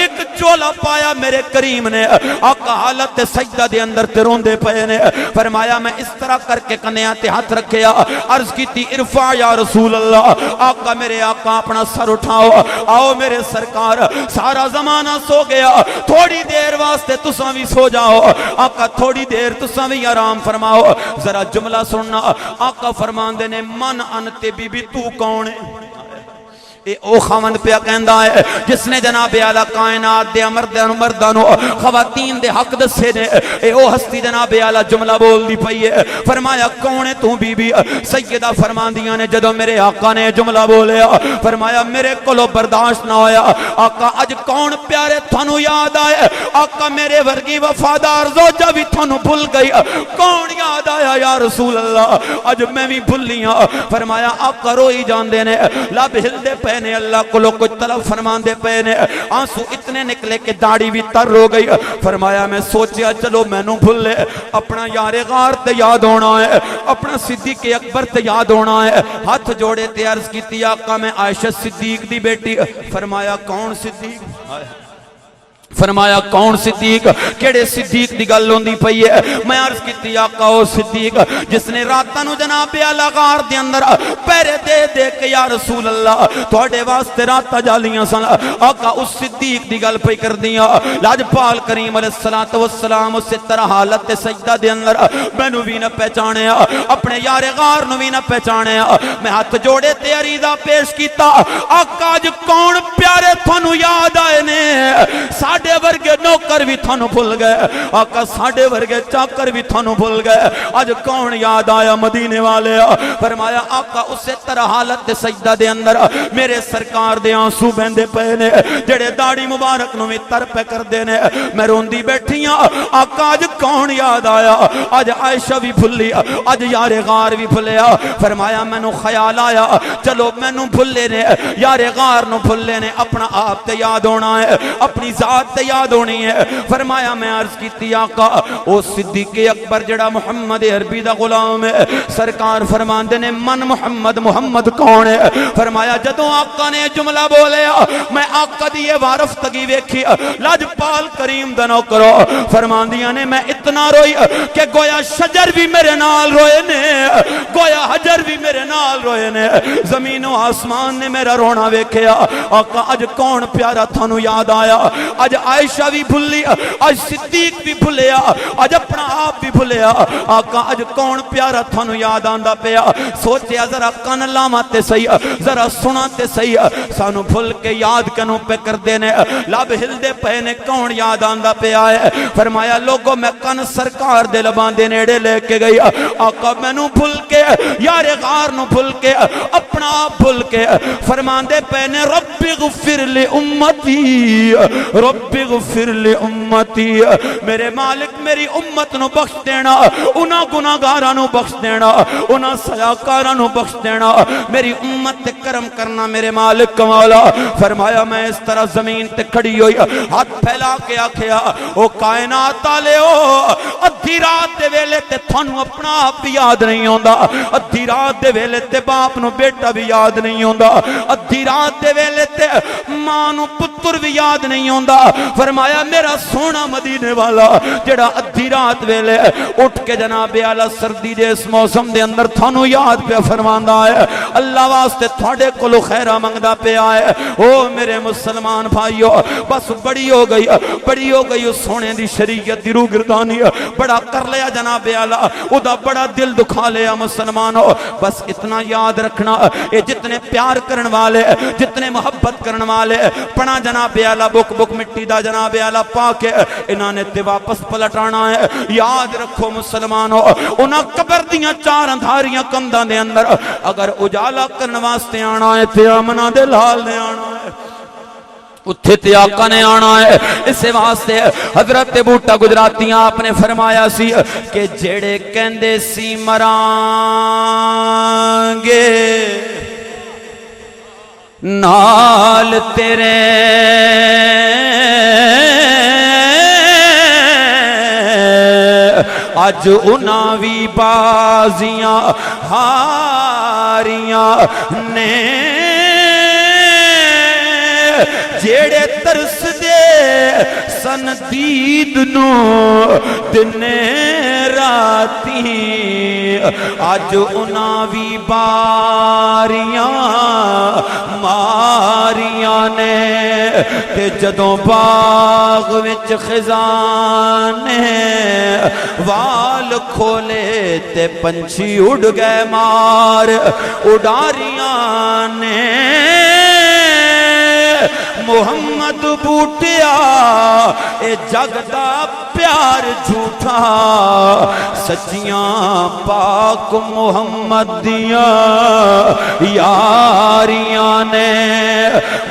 ایک چولا پایا میرے کریم نے، آقا حالت سجدہ دے اندر تے روندے پئے نے، فرمایا میں اس طرح کر کے کنیاں تے ہاتھ رکھیا، عرض کیتی ارفع یا رسول اللہ، آقا میرے آقا اپنا سر اٹھاؤ، آؤ میرے سرکار سارا زمانہ سو گیا، تھوڑی دیر واسطے تساں بھی سو جاؤ، آقا تھوڑی دیر تساں بھی آرام فرماؤ۔ ذرا جملہ سننا، آقا فرماندے نے من انتے بی بی تو کون ہے؟ اے او خاوند پیا کہندا ہے جس نے جناب اعلیٰ کائنات دے مردانو خواتین دے حق دسے نے، اے او ہستی جناب اعلیٰ جملہ بول دی پئی ہے، فرمایا کون ہے تو بی بی؟ سیدہ فرماندیاں نے جدو میرے آقا نے جملہ بولیا، فرمایا میرے کولو برداشت نہ ہویا، آقا اج کون پیارے تھانو یاد آئے؟ آقا میرے ورگی وفادار زوجہ بھی تھانو بھول گئی، کون یاد آیا یا رسول اللہ؟ اج میں بھی بھلیاں، فرمایا آقا روئی جان دینے، لب ہل دے پہ نے، اللہ کو لوگ کچھ طلب فرمان دے پے نے، آنسو اتنے نکلے کہ داڑھی بھی تر ہو گئی، فرمایا میں سوچیا چلو میں نو بھول لے، اپنا یار غار تے یاد ہونا ہے، اپنا صدیق اکبر تے یاد ہونا ہے، ہاتھ جوڑے تے عرض کی آقا میں عائشہ صدیق دی بیٹی، فرمایا کون صدیق؟ فرمایا کون صدیق؟ کیڑے صدیق دی گل ہوندی پئی ہے؟ میں عرض کیتی آقا او صدیق جس نے راتاں نو جناب اعلی غار دے اندر پہرے دے دے کے یا رسول اللہ تواڈے واسطے راتاں جالیاں سن۔ آقا اس صدیق دی گل پئی کردیاں۔ لاجپال کریم علیہ الصلوۃ والسلام اس طرح حالت سجدہ دے اندر مینوں وی نہ پہچانیا، اپنے یار غار نو وی نہ پہچانیا۔ میں ہاتھ جوڑے تے عریضہ پیش کیتا، آقا اج کون پیارے تھانوں یاد آئے نے؟ ساڈے ورگے نوکر بھی تھانوں بھول گئے، آقا ساڈے ورگے چاکر بھی تھانوں بھول گئے، اج کون یاد آیا مدینے والے؟ فرمایا آقا اسی طرح حالت سجدہ دے اندر میرے سرکار دے آنسو بہندے پے نے، جڑے داڑھی مبارک نو وی تر پہ کر دے نے۔ میں روندی بیٹھی ہاں، آقا اج کون یاد آیا؟ اج عائشہ بھی بھلی، اج یار غار بھی بھلیا۔ فرمایا مینوں خیال آیا چلو مینوں بھلے نے، یار غار نو بھلے نے، اپنا آپ تے یاد ہونا ہے، اپنی ذات تے یاد ہونی ہے۔ فرمایا میں عرض کیتی آقا او صدیق اکبر جڑا محمد عربی دا غلام ہے، سرکار فرماندے نے من محمد، محمد کون ہے؟ فرمایا جدوں آقا نے جملہ بولیا میں آقا دی یہ وارفتگی ویکھی، لاجپال کریم دا نوکرو فرماندیاں نے میں اتنا روئی کہ گویا شجر بھی میرے نال روئے نے، گویا حجر بھی میرے نال روئے نے، زمین و آسمان نے میرا رونا ویکھیا۔ آقا اج کون پیارا تھانوں یاد آیا؟ اج عائشہ بھی بھلی، اج صدیق بھی بھلیا، اج اپنا آپ بھی بھلیا۔ آقا اج کون پیارا تھانوں یاد آندا پیا؟ سوچیا ذرا کن لاواں تے صحیح، ذرا سنا تے صحیح، سانو بھل کے یاد کنوں پہ کر دینے، لب ہلدے پے نے، کون یاد آندا پیا ہے؟ فرمایا لوگو میں کن سرکار دے لباں دے نیڑے لے کے گئی، آقا مینوں بھل کے، یار غار نو بھل کے، اپنا آپ بھل کے فرماندے پے نے رب اغفر لی امتی، رب اغفر لی امتی، میرے مالک میری امت نو بخش دینا، انہاں گناہگاراں نو بخش دینا، انہاں سیاکاراں نو بخش دینا، میری امت تے کرم کرنا میرے مالک مولا۔ فرمایا میں اس طرح زمین تے کھڑی ہوئی، ہاتھ پھیلا کے آکھیا او کائنات والےو، ادھی رات دے ویلے تے تھانوں اپنا آپ بھی یاد نہیں ہوندا، ادھی رات دے ویلے تے باپ نو بیٹا بھی یاد نہیں ہوندا، ادھی رات دے ویلے تے ماں نو پتر بھی یاد نہیں ہوندا۔ فرمایا میرا سونا مدینے والا جڑا ادھی رات ویلے اٹھ کے جناب اعلی سردی دے اس موسم دے اندر تھانوں یاد پہ فرماندا ہے، اللہ واسطے تھوڑے کولو خیرہ منگدا پہ آئے۔ او میرے مسلمان بھائیو بس بڑی ہو گئی، بڑی ہو گئی اس سونے دی شریعت دی روگردانی، بڑا کر لیا جناب اعلی، او دا بڑا دل دکھا لیا مسلمانوں۔ بس اتنا یاد رکھنا یہ جتنے پیار کرن والے، جتنے محبت کرن والے پڑھا جناب اعلی بک بک مٹی دا جناب اعلی پاک ہے، انہاں نے تے واپس پلٹانا ہے۔ یاد رکھو مسلمانوں انہاں قبر دیاں چار اندھاریاں کنداں دے اندر اگر اجالا کرن واسطے آنا ہے تے آمنہ دے لال نے آنا ہے، اتھے تے آقا نے آنا ہے۔ اسے واسطے حضرت بوٹا گجراتیاں آپ نے فرمایا سی کہ جڑے کہندے سی مرانگے نال تیرے اج انہاں وی بازیاں ہاریاں نے، جیڑے ترس دے سن دید نو دن راتی، اج انہاں وی باریاں ماریاں نے، تے جدوں باغ وچ خزانے وال کھولے تے پنچھی اڑ گئے مار اڈاریاں نے۔ محمد بوٹیا اے جگ دا پیار جھوٹا، سچیاں پاک محمد دیاں یاریاں نے۔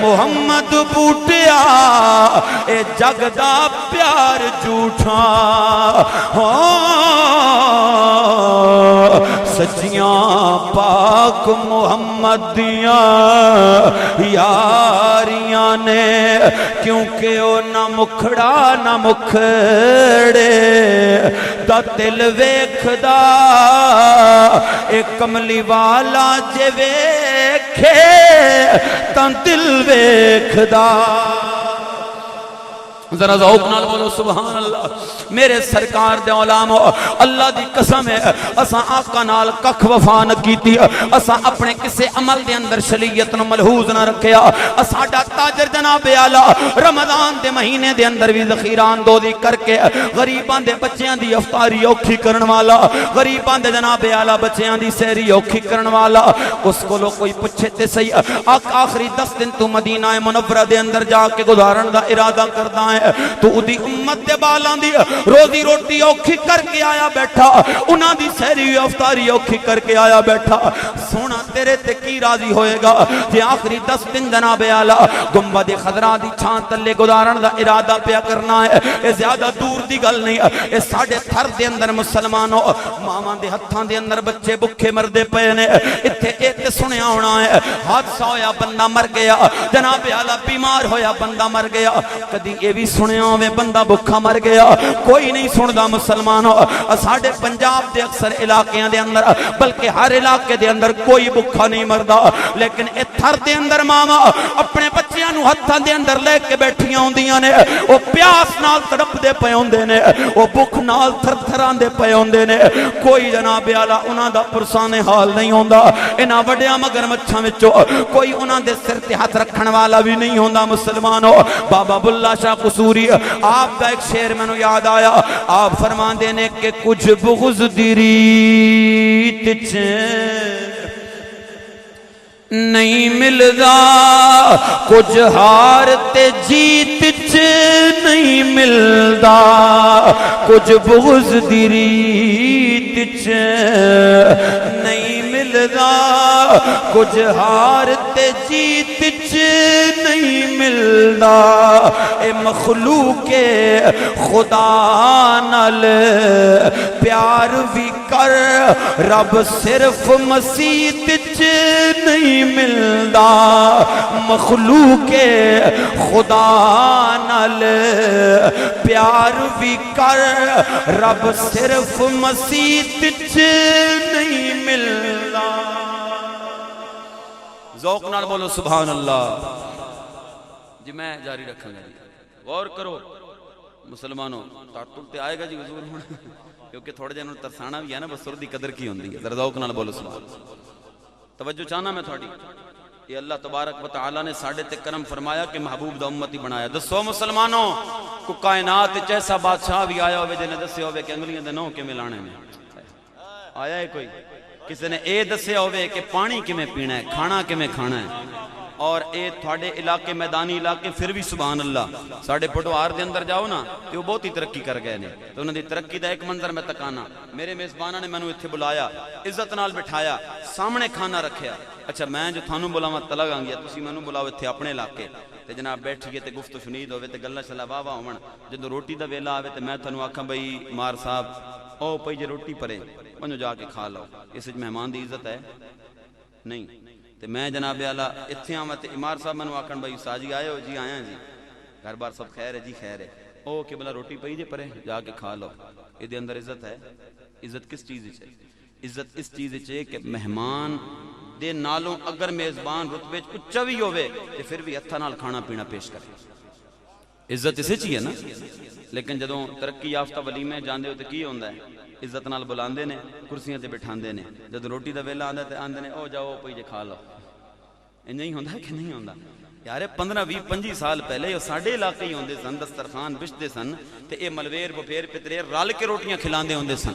محمد بوٹیا اے جگ دا پیار جھوٹا، سچیاں پاک محمد دیاں یاریاں نے۔ کیونکہ او نہ مکھڑا نہ مکھڑے دا دل ویکھدا، اے کملی والا جے ویکھے تاں دل ویکھدا۔ ذرا ذوق نال بولو سبحان اللہ۔ میرے سرکار دے علماء اللہ دی قسم ہے اساں آقا نال ککھ وفا نہ کیتی، اساں اپنے کسے عمل دے اندر شریعت نو ملحوظ نہ رکھیا۔ ساڈا تاجر جناب اعلی رمضان دے مہینے دے اندر بھی ذخیرہ اندوزی کر کے غریباں دے بچیاں دی افطاری اوکھی کرن والا، غریباں دے جناب اعلی بچیاں دی سحری اوکھی کرن والا، اس کولو کوئی پوچھے تے صحیح آقا آخری 10 دن تو مدینہ منورہ دے اندر جا کے گزارن دا ارادہ کردا ہے، تو اودی امت دے بالاں دی روزی روٹی اوکھی کر کے آیا بیٹھا، انہاں دی سحری افطاری اوکھی کر کے آیا بیٹھا، سونا تیرے تے کی راضی ہوئے گا جے آخری 10 دن جناب اعلی گنبد خضرا دی چھان تلے گزارن دا ارادہ پیا کرنا ہے۔ اے زیادہ دور دی گل نہیں، اے ساڈے تھر دے اندر مسلمانوں ماواں دے ہتھاں دے اندر بچے بکھے مردے پئے نے، ایتھے اے تے سنیا ہونا ہے حادثہ ہویا بندہ مر گیا، جناب اعلی بیمار ہویا بندہ مر گیا، کدی اے بھی سنیا ہوے بندہ بکھا مر گیا، کوئی نہیں سندا مسلمانوں۔ ساڈے پنجاب دے اکثر علاقیاں دے اندر بلکہ ہر علاقے دے اندر کوئی بکھا نہیں مردا، لیکن اے تھر دے اندر ماما اپنے بچیاں نو ہتھاں دے اندر لے کے بیٹھیاں ہوندیاں نے، او پیاس نال تڑپ دے پئے ہوندے نے، او بکھ نال تھر تھراں دے پئے ہوندے نے، کوئی جناب اعلی انہاں دا پرسان حال نہیں ہوندا، انہاں وڈیاں مگرمچھاں وچوں کوئی انہاں دے سر تے ہاتھ رکھن والا بھی نہیں ہوندا مسلمانوں۔ بابا بلّہ شاہ قصوری آپ دا ایک شعر مینوں یاد آیا، آپ فرماندے نے کہ کچھ بغض دی ریت چ نہیں ملدا، کچھ ہار تے جیت چ نہیں ملدا، کچھ بغض دی ریت چ نہیں ملدا، کچھ ہار تے جیت چ نہیں ملدا، اے مخلوق خدا نال پیار بھی کر رب صرف مسیت چ نہیں ملدا، مخلوق خدا نال پیار بھی کر رب صرف مسیت چ نہیں ملدا۔ ذوق نال بولو سبحان اللہ۔ جی میں جاری رکھوں گا، غور کرو مسلمانوں، ٹاٹل تے آئے گا جی حضور ہونا، کیونکہ تھوڑے جنوں ترسانا بھی ہے نا، بس سر دی قدر کی ہوندی ہے، ذرا ذوق نال بولو سبحان اللہ۔ توجہ چاہنا میں تھوڑی، یہ اللہ تبارک و تعالیٰ نے ساڑھے تے کرم فرمایا کہ محبوب دا امتی بنایا۔ دسو مسلمانوں کو کائنات ایسا بادشاہ بھی آیا ہوئے جنہیں دسے ہوئے کہ انگلیاں دے نو کے ملانے میں آیا ہے کوئی؟ کسی نے اے دسے ہوئے کہ پانی کے میں پینا ہے، کھانا کے میں کھانا ہے، اور اے تھوڑے علاقے میدانی علاقے پھر بھی سبحان اللہ ساڑھے پٹوار دے اندر جاؤ نا تو وہ بہت ہی ترقی کر گئے نے، تو انہوں نے ترقی دا ایک منظر میں تکانا، میرے میزبانہ نے مینوں اتھے بلایا، عزت نال بٹھایا، سامنے کھانا رکھیا، اچھا میں جو تھانوں بلاواں تلگ آ گیا، تسی مینوں بلاو اتھے اپنے علاقے تے جناب بیٹھیے تے گفتگو شنید ہوئے تے گلاں چلا واہ واہ ہون، جدوں روٹی دا ویلا آوے تے میں تھانوں آکھاں بھئی مار صاحب او پئی جے روٹی پرے ونجو جا کے کھا لو، اس وچ مہمان دی عزت ہے نہیں؟ تے میں جناب اعلیٰ اتھے آواں تے عمار صاحب منوں آکھن بھئی سا جی آئے ہو؟ جی آیا جی، گھر بار سب خیر ہے جی خیر ہے، او کہ بلا روٹی پئی جے پرے جا کے کھا لو، اے دے اندر عزت ہے؟ عزت کس چیز وچ ہے؟ عزت اس چیز وچ ہے کہ مہمان دے نالوں اگر میزبان رتبے وچ اچا وی ہوے تے پھر بھی ہتھاں نال کھانا پینا پیش کرے، عزت اسے چی ہے نا۔ لیکن جدوں ترقی یافتہ ولیمے جاندے ہو تے کی ہوندا ہے؟ عزت نال بلاندے نے، کرسیاں تے بٹھاندے نے، جدوں روٹی دا ویلا آندا تے آندے نے او جاؤ پئی جے کھا لو، انج نہیں ہوندا کہ نہیں ہوندا؟ یار 15 20 25 سال پہلے یہ ساڈے علاقے ہی ہوندے سن، دسترخوان بچتے سن تے اے ملویر بپھیر پترے رل کے روٹیاں کھلاندے ہوندے سن،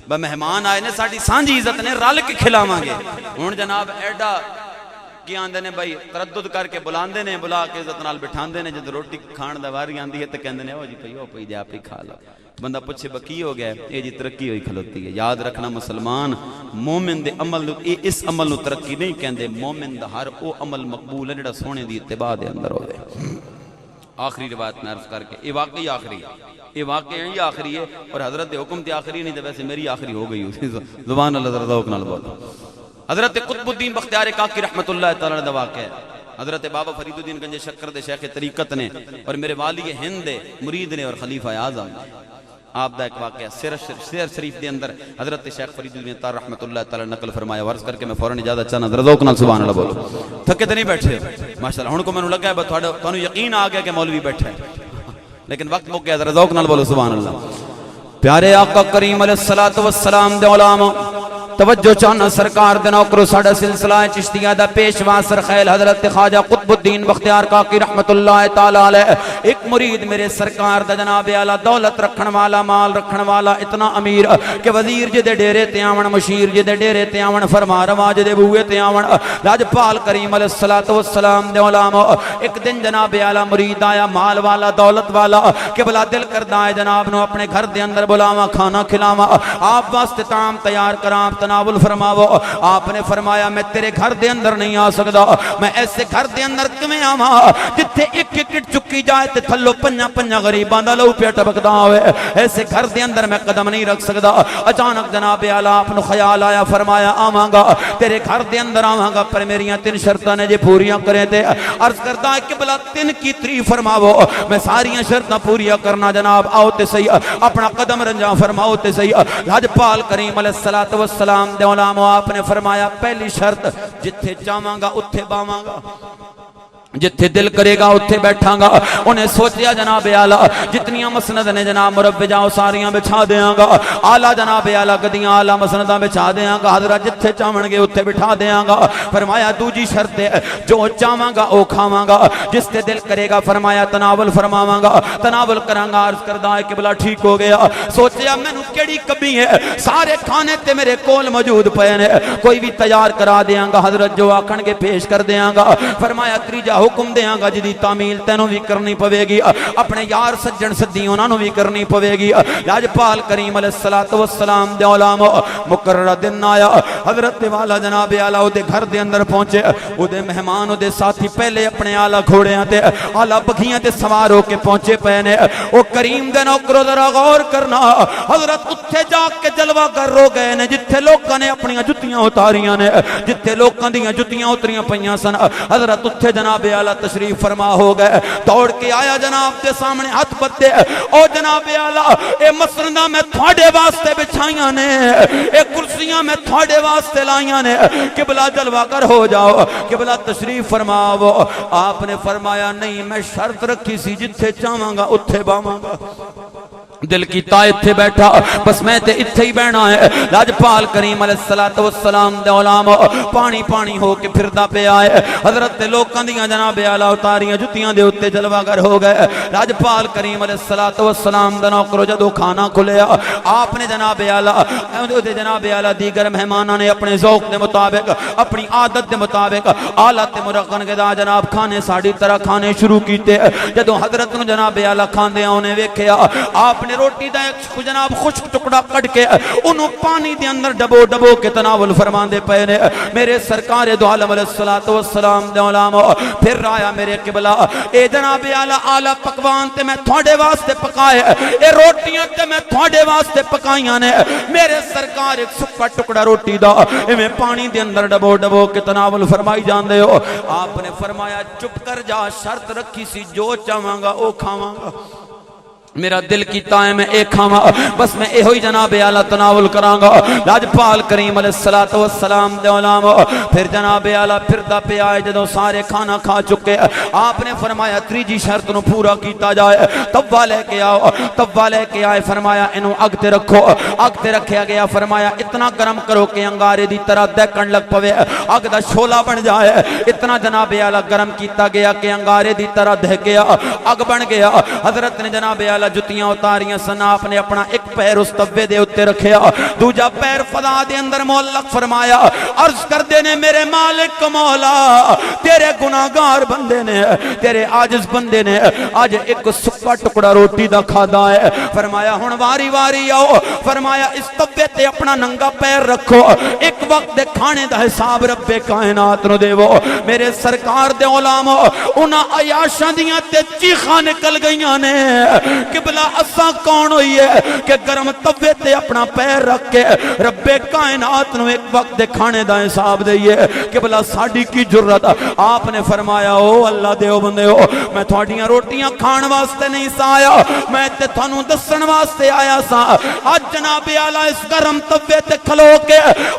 با مہمان آئے نے ساڈی سانجھی عزت نے رل کے کھلاواں گے، ہن جناب ایڈا کی آندے نے بھائی تردد کر کے بلاندے نے، بلا کے عزت نال بٹھاندے نے، جد روٹی کھان دا واری آندی ہے تے کہندے نے او جی پئی او پئی جے آپ ہی کھا لو، بندہ پوچھے بکی ہو گیا، اے جی ترقی ہوئی کھلوتی ہے۔ یاد رکھنا مسلمان، مومن دے عمل اس عمل نو ترقی نہیں کہندے، مومن دا ہر او عمل مقبول ہے جڑا سونے دی اتباع دے اندر ہوے۔ آخری روایت میں عرض کر کے یہ واقعی آخری ہے، یہ واقعی ہی آخری ہے، اور حضرت حکم تے آخری نہیں تے ویسے میری آخری ہو گئی ہوئی، زبان اللہ ذرا ذوق نال بولو۔ حضرت قطب الدین بختیار کاکی رحمت اللہ تعالی دا واقعہ ہے، حضرت بابا فرید الدین گنج شکر دے شیخ طریقت نے اور میرے والی ہند دے مرید نے اور خلیفہ اعظم آپ دا ایک واقعہ سیر شریف دے اندر حضرت شیخ فرید الدین تار رحمت اللہ تعالی نقل فرمایا، ورز کر کے میں فوراً اجازت چاہنا، ذرا ذوق نال سبحان اللہ بولو۔ تھکے تے نہیں بیٹھے ماشاءاللہ، ہن کو مینوں لگا ہے تھانوں یقین آ گیا کہ مولوی بیٹھا ہے، لیکن وقت مک گیا، ذرا ذوق نال بولو سبحان اللہ۔ پیارے آقا کریم علیہ الصلوۃ والسلام دے علماء توجہ چاہنا سرکار دے نوکرو، ساڈا سلسلہ چشتیہ دا پیشوا سرخیل حضرت خواجہ قطب الدین بختیار کاکی رحمت اللہ تعالی علیہ، ایک مرید میرے سرکار دا جناب اعلیٰ دولت رکھن والا، مال رکھن والا، اتنا امیر کہ وزیر جے دے ڈیرے تے آون، مشیر جے دے ڈیرے تے آون، فرما روا جے دے بوئے تے آون، لاجپال کریم علیہ الصلوۃ والسلام دے علماء ایک دن جناب اعلیٰ مرید آیا، مال والا، دولت والا، کہ بلا دل کردا ہے جناب نو اپنے گھر دے اندر بلاواں، کھانا کھلاواں، آپ واسطے طعام تیار کراں، تناول فرماو۔ آپ نے فرمایا میں تیرے گھر دے اندر نہیں آ سکدا، میں ایسے گھر دے اندر کیویں آواں جتھے ایک ایک چکی جائے تے تھلو پنجاں پنجاں غریباں دا لہو پیا ٹپکدا ہوئے، ایسے گھر دے اندر میں قدم نہیں رکھ سکدا۔ اچانک جناب اعلیٰ آپ نو خیال آیا، فرمایا آواں گا تیرے گھر دے اندر آواں گا، پر میریاں 3 شرطاں نے جے پوریاں کرے تے عرض کردا ہے کہ بلا 3 کی 3 فرماو، میں ساریاں شرطاں پوریاں کرنا جناب، آؤ تے صحیح اپنا قدم رنجاں فرماؤ تے صحیح۔ لاجپال کریم علیہ الصلوۃ والسلام دے علماء آپ نے فرمایا پہلی شرط جتھے چاہواں گا اتھے باواں گا، جتھے دل کرے گا اتھے بیٹھاں گا۔ انہیں سوچیا جناب اعلیٰ جتنیاں مسند نے جناب مربجاں ساریاں بچھا دیاں گا، آلہ جناب اعلیٰ گدیاں آلہ مسنداں بچھا دیاں گا، حضرت جتھے چاہون گے اتھے بٹھا دیاں گا۔ فرمایا دوجی شرط ہے جو چاہواں گا او کھاواں گا، جس تے دل کرے گا فرمایا تناول فرماواں گا، تناول کراں گا۔ عرض کردا ہے کہ بلا ٹھیک ہو گیا، سوچیا مینوں کیڑی کمی ہے، سارے کھانے تے میرے کول موجود پے نے، کوئی بھی تیار کرا دیاں گا، حضرت جو آکھن کے پیش کر دیاں گا۔ فرمایا تریجا حکم دیاں گا جدی تعمیل تینوں بھی کرنی پوے گی، اپنے یار سجن سدی انہاں نو بھی کرنی پوے گی۔ لاجپال کریم علیہ الصلوۃ والسلام دے علماء مقررہ دن آیا، حضرت والا جناب اعلیٰ دے گھر دے اندر پہنچے، او دے مہمان او دے ساتھی پہلے اپنے اعلیٰ گھوڑیاں تے اعلیٰ بکھیاں تے سوار ہو کے پہنچے پے نے۔ او کریم دے نوکرو ذرا غور کرنا، حضرت اتھے جا کے جلوہ گر رو گئے نے جتھے لوکاں نے اپنی جتیاں اتاریاں نے، جتھے لوکاں دیاں جتیاں اتریاں پیاں سن، حضرت اتھے جناب اعلیٰ تشریف فرما ہو گئے۔ دوڑ کے آیا جناب دے سامنے ہاتھ بتے، او جناب اعلیٰ اے مسنداں میں تھوڑے واسطے بچھائیاں نے، اے کرسیاں میں تھوڑے واسطے لائیاں نے، قبلہ جلوہ گر ہو جاؤ، قبلہ تشریف فرماؤ۔ آپ نے فرمایا نہیں میں شرط رکھی سی جتھے چاہواں گا اتھے باواں گا، دل کی تائید تھے بیٹھا بس میں تے اتھے ہی بہنا ہے۔ لاجپال کریم علیہ الصلوۃ والسلام دے علماء پانی پانی ہو کے پھردا پہ آئے، حضرت لوکاں دیاں جناب اعلیٰ اتاریاں جتیاں دے اتے جلوہ گر ہو گئے۔ لاجپال کریم علیہ الصلوۃ والسلام دے نوکرو جدو کھانا کھلیا، آپ نے جناب اعلیٰ دیگر مہماناں نے اپنے ذوق دے مطابق اپنی عادت دے مطابق آلات مرغن غذا جناب کھانے ساڑی طرح کھانے شروع کیتے۔ جدو حضرت نو جناب اعلیٰ کھاندے انہیں ویکھیا، آپ نے روٹی دا ایک جناب خشک ٹکڑا کٹ کے انہوں پانی دے اندر ڈبو ڈبو کے تناول فرمان دے پے نے۔ میرے سرکار دو عالم علیہ الصلوۃ والسلام دے علماء پھر رایا میرے قبلہ اے جناب اعلیٰ پکوان تے میں تھوڑے واسطے پکائے، اے روٹیاں تے میں تھوڑے واسطے پکائیاں نے۔ میرے سرکار ایک سکا ٹکڑا روٹی دا میں پانی دے اندر ڈبو ڈبو کے تناول فرمائی جان دے ہو۔ آپ نے فرمایا چپ کر جا، شرط رکھی سی جو چاہواں گا او کھاواں گا، میرا دل کیتا ہے میں ایک کھاواں، بس میں اے ہوئی جناب اعلیٰ تناول کراں گا۔ لاجپال کریم علیہ الصلوۃ والسلام دے علماء پھر جناب اعلیٰ پھردا پہ آئے، جدوں سارے کھانا کھا چکے آپ نے فرمایا تریجی شرط نو پورا کیتا جائے، توا لے کے آؤ، توا لے کے آئے، فرمایا انہوں اگ تے رکھو، اگ تے رکھیا گیا، فرمایا اتنا گرم کرو کہ انگارے دی طرح دہکن لگ پوے، اگ دا شولا بن جائے، اتنا جناب اعلیٰ گرم کیتا گیا کہ انگارے دی طرح دہکیا، اگ بن گیا۔ حضرت نے جناب اعلیٰ جتیاں اتاریاں سن، آپ نے اپنا ایک پیر اس توے دے اتے رکھیا، دوجا پیر فضا دے اندر معلق فرمایا، عرض کر دینے میرے مالک مولا تیرے گناہگار بندے نے، تیرے عاجز بندے نے آج ایک سکا ٹکڑا روٹی دا کھادا ہے۔ فرمایا ہن واری واری آؤ، فرمایا اس توے تے اپنا ننگا پیر رکھو، ایک وقت دے کھانے دا حساب رب کائنات نو دیو۔ میرے سرکار دے علماء انہاں عیاشاں دیاں تے چیخاں نکل گئیاں نے، قبلہ اساں کون ہوئی ہے کہ گرم توے تے اپنا پیر رکھ کے رب کائنات نو ایک وقت دے کھانے دا حساب دئیے کہ بلا ساڑی کی جرت. آپ نے فرمایا او اللہ دیو بندے ہو میں تھوڑیاں روٹیاں کھان واسطے نہیں سا آیا, میں تے تھانوں دسن واسطے آیا سا. آج جناب اعلیٰ اس گرم توے تے کھلو کے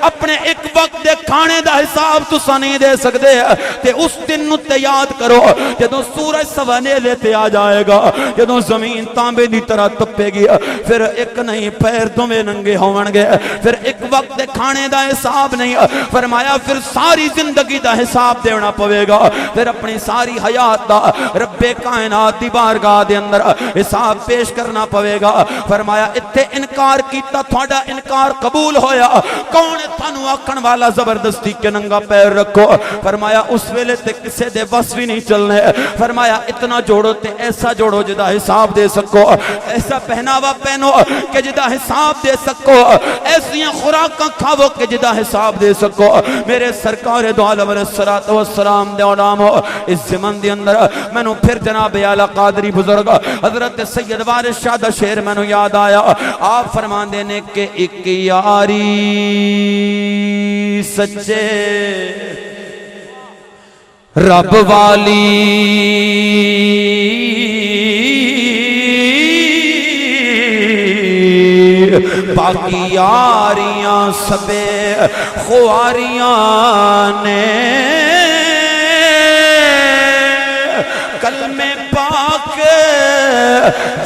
اپنے ایک وقت دے کھانے دا حساب تسا نہیں دے سکتے تے اس دن نو تے یاد کرو جدوں سورج سوانیلے تے آ جائے گا, جدوں زمین تانبے دی طرح تپے گی, پھر ایک نہیں پیر دوویں ننگے ہون گے, پھر ایک وقت دے کھانے دا حساب نہیں. فرمایا پھر ساری زندگی دا حساب دینا پوے گا, پھر اپنی ساری حیات دا رب کائنات دی بارگاہ دے اندر حساب پیش کرنا پوے گا. فرمایا اتھے انکار کیتا تھوڑا انکار قبول ہویا, کون تھانوں آکھن والا زبردستی کے ننگا پیر رکھو. فرمایا اس ویلے تے کسے دے بس بھی نہیں چلنے. فرمایا اتنا جوڑو تے ایسا جوڑو جدا حساب دے سکو, ایسا پہناوا پہنو کہ جدا حساب دے سکو, ایسیاں خوراکاں کھاو کہ جدا حساب دے سکو. میرے سرکار دو عالم علیہ السلام دے نام ہو اس زمن دے اندر میں نو پھر جناب اعلیٰ قادری بزرگ حضرت سید وارث شاہ دا شعر میں نو یاد آیا. آپ فرمان دینے کہ ایک یاری سچے رب والی باقی یاریاں سبے خواریاں نے کلمے پاک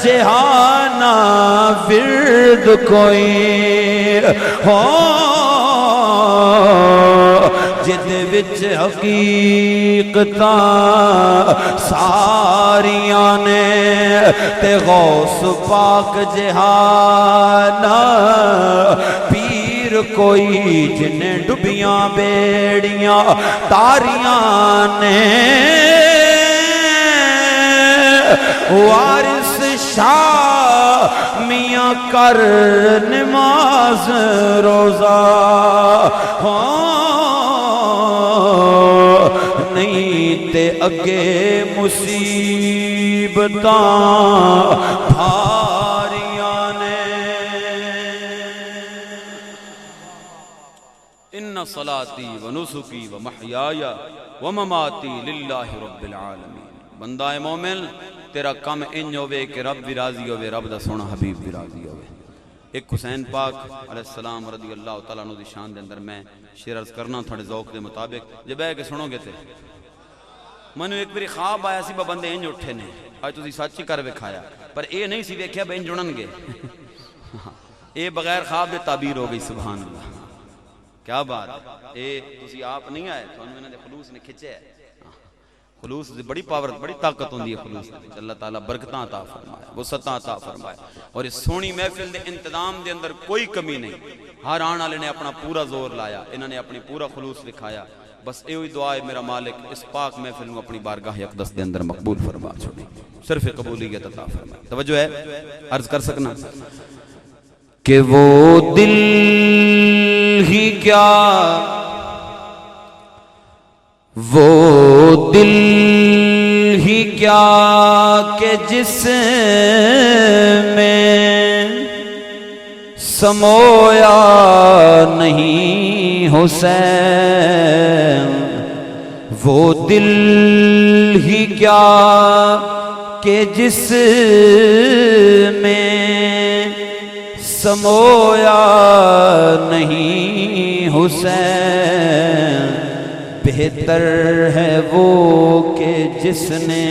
جہانا ورد کوئی ہو جد وچ حقیقتاں ساریاں نے تے غوث پاک جہانا پیر کوئی جنہیں ڈبیاں بیڑیاں تاریاں نے وارث شاہ میاں کر نماز روزہ نہیں تے اگے مصیبتاں بھاریاں نے. ان صلاتی و نسکی و محیایا و مماتی للہ رب العالمین. بندہ مومن تیرا کم انج ہوئے کہ رب بھی راضی ہوئے, رب دا سونا حبیب بھی راضی ہوئے. ایک حسین پاک علیہ السلام رضی اللہ تعالیٰ عنہ دی شان دے اندر میں شعر عرض کرنا تھوڑے ذوق دے مطابق جب ہے کہ سنو گے تے منو ایک بری خواب آیا سی با بندے انج اٹھے نے آج تسی سچی کر وکھایا پر اے نہیں سی ویکھیا بے انج جڑن گے اے بغیر خواب دے تعبیر ہو گئی. سبحان اللہ کیا بات. اے تسی آپ نہیں آئے تو انہوں نے خلوص نے کھچے ہے. خلوص بڑی پاور بڑی طاقت ہوندی ہے خلوص دے. اللہ تعالیٰ برکتاں عطا فرمائے, وسعتاں عطا فرمائے. اور اس سونی محفل دے انتظام دے اندر کوئی کمی نہیں. ہر آن والے نے اپنا پورا زور لایا, انہوں نے اپنی پورا خلوص دکھایا. بس یہ ہوئی دعا ہے میرا مالک اس پاک محفل کو اپنی بارگاہ اقدس دے اندر مقبول فرما چھوڑی, صرف قبولیت عطا فرمائے. توجہ ہے عرض کر سکنا کہ وہ دل ہی کیا وہ دل ہی کیا کہ جس میں سمویا نہیں حسین. وہ دل ہی کیا کہ جس میں سمویا نہیں حسین. بہتر ہے وہ کہ جس نے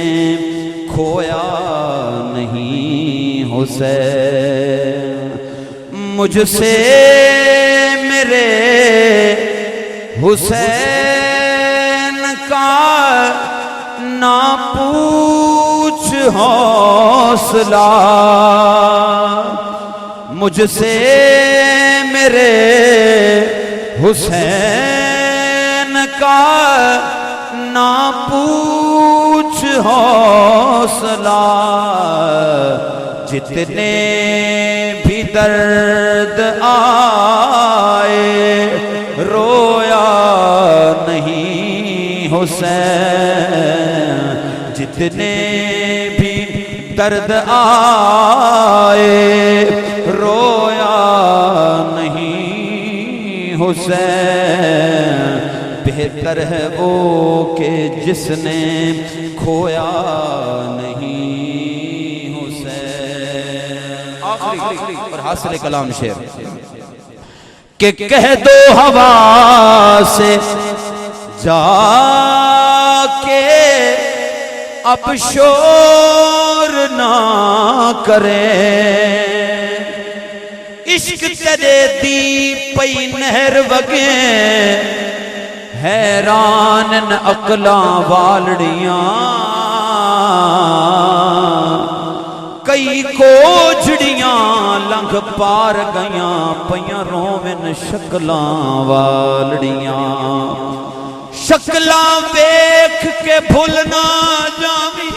کھویا نہیں حسین. مجھ سے میرے حسین کا نہ پوچھ حوصلہ, مجھ سے میرے حسین کا نہ پوچھ حوصلہ. جتنے بھی درد آئے رویا نہیں حسین. جتنے بھی درد آئے رو حسین بہتر ہے وہ کہ جس نے کھویا نہیں حسین آخری اور حاصل کلام شعر کہ کہہ دو ہوا سے جا کے اب شور نہ کرے عشق تیرے دی پئی نہر وگے حیران عقلاں والڑیاں کئی کوجڑیاں لنگھ پار گیاں پیاں رومن شکلاں والڑیاں شکلاں ویکھ کے بھولنا جاویں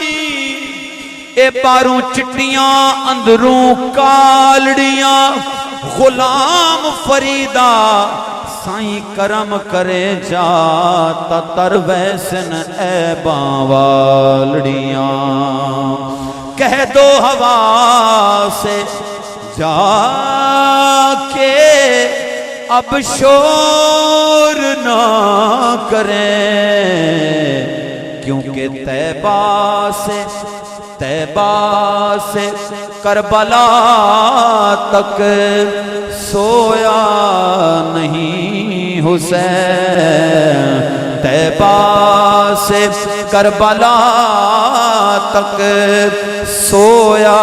اے باروں چٹیاں اندروں کالڑیاں غلام فریدہ سائیں کرم کرے جا تر ویسن عیباں والڑیاں کہہ دو ہوا سے جا کے اب شور نہ کریں کیونکہ طیبہ سے کربلا تک سویا نہیں حسین طیبہ سے کربلا تک سویا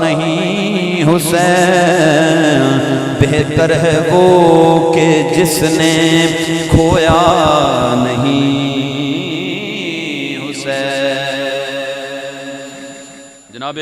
نہیں حسین بہتر ہے وہ کہ جس نے کھویا نہیں جناب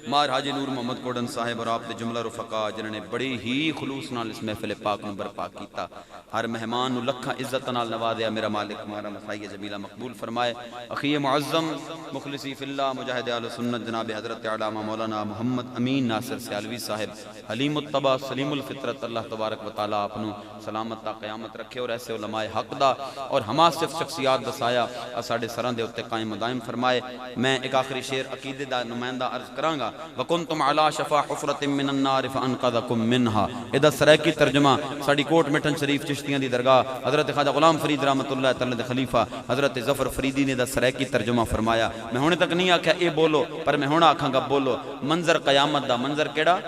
مار حاجی نور محمد کوڈن صاحب اور آپ دے جملہ رفقا جنہوں نے بڑی ہی خلوص نال اس محفل پاک نو برپا کیتا ہر مہمان نو لکھاں عزت نال نوازیا میرا مالک ہمارا مسائی جمیلہ مقبول فرمائے اخی معظم مخلصی فی اللہ مجاہد اہل سنت جناب حضرت علامہ مولانا محمد امین ناصر سیالوی صاحب حلیم الطبع سلیم الفطرت اللہ تبارک و تعالیٰ اپنو سلامت تا قیامت رکھے اور ایسے علماء حق دا اور ہما صرف شخصیات دسایا ساڑھے سران دے اتے قائم و دائم فرمائے میں ایک آخری شعر عقیدے دا نمائندہ عرض کرانگا وَكُنْتُمْ عَلَى شَفَا حُفْرَةٍ مِّنَ النَّارِ فَأَنْقَذَكُمْ مِنْهَا ادھا سرائکی ترجمہ ساڑھی کوٹ مٹن شریف چشتیاں دی درگاہ حضرت خواجہ غلام فرید رحمت اللہ تعالی خلیفہ حضرت ظفر فریدی نے دا سرائکی ترجمہ فرمایا میں ہونے تک نہیں آکھا اے بولو پر میں ہونا آکھاں گا بولو منظر قیامت دا منظر کیڑا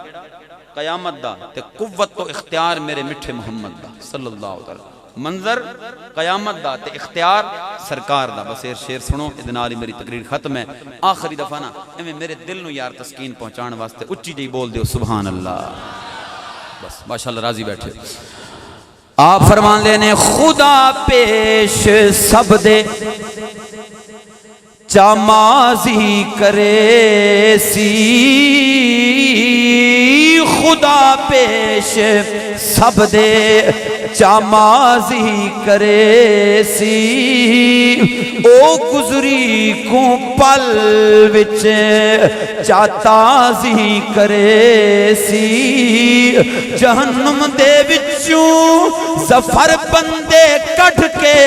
قیامت دا تے قوت و اختیار میرے مٹھے محمد دا صلی اللہ علیہ وسلم منظر قیامت دا تے اختیار سرکار دا بس شیر سنو ادنالی میری تقریر ختم ہے آخری دفعہ نا ایمیں میرے دل نو یار تسکین پہنچان واسطے اچھی جی بول دیو سبحان اللہ بس ماشاءاللہ راضی بیٹھے آپ فرمان لینے خدا پیش سب دے چامازی کرے سی خدا پیش سب دے چامازی کرے سی او گزری کو پل وچ چاتازی کرے سی جہنم دے وچوں ظفر بندے کٹ کے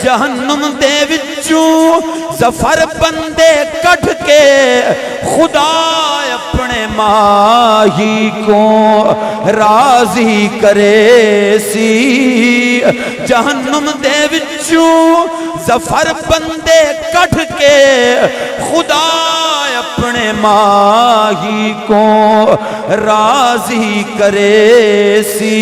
جہنم دے وچوں ظفر بندے کٹ کے خدا اپنے ماہی کو راضی کرے سی جہنم دے وچوں ظفر بندے کٹ کے خدا اپنے ماہی کو راضی کرے سی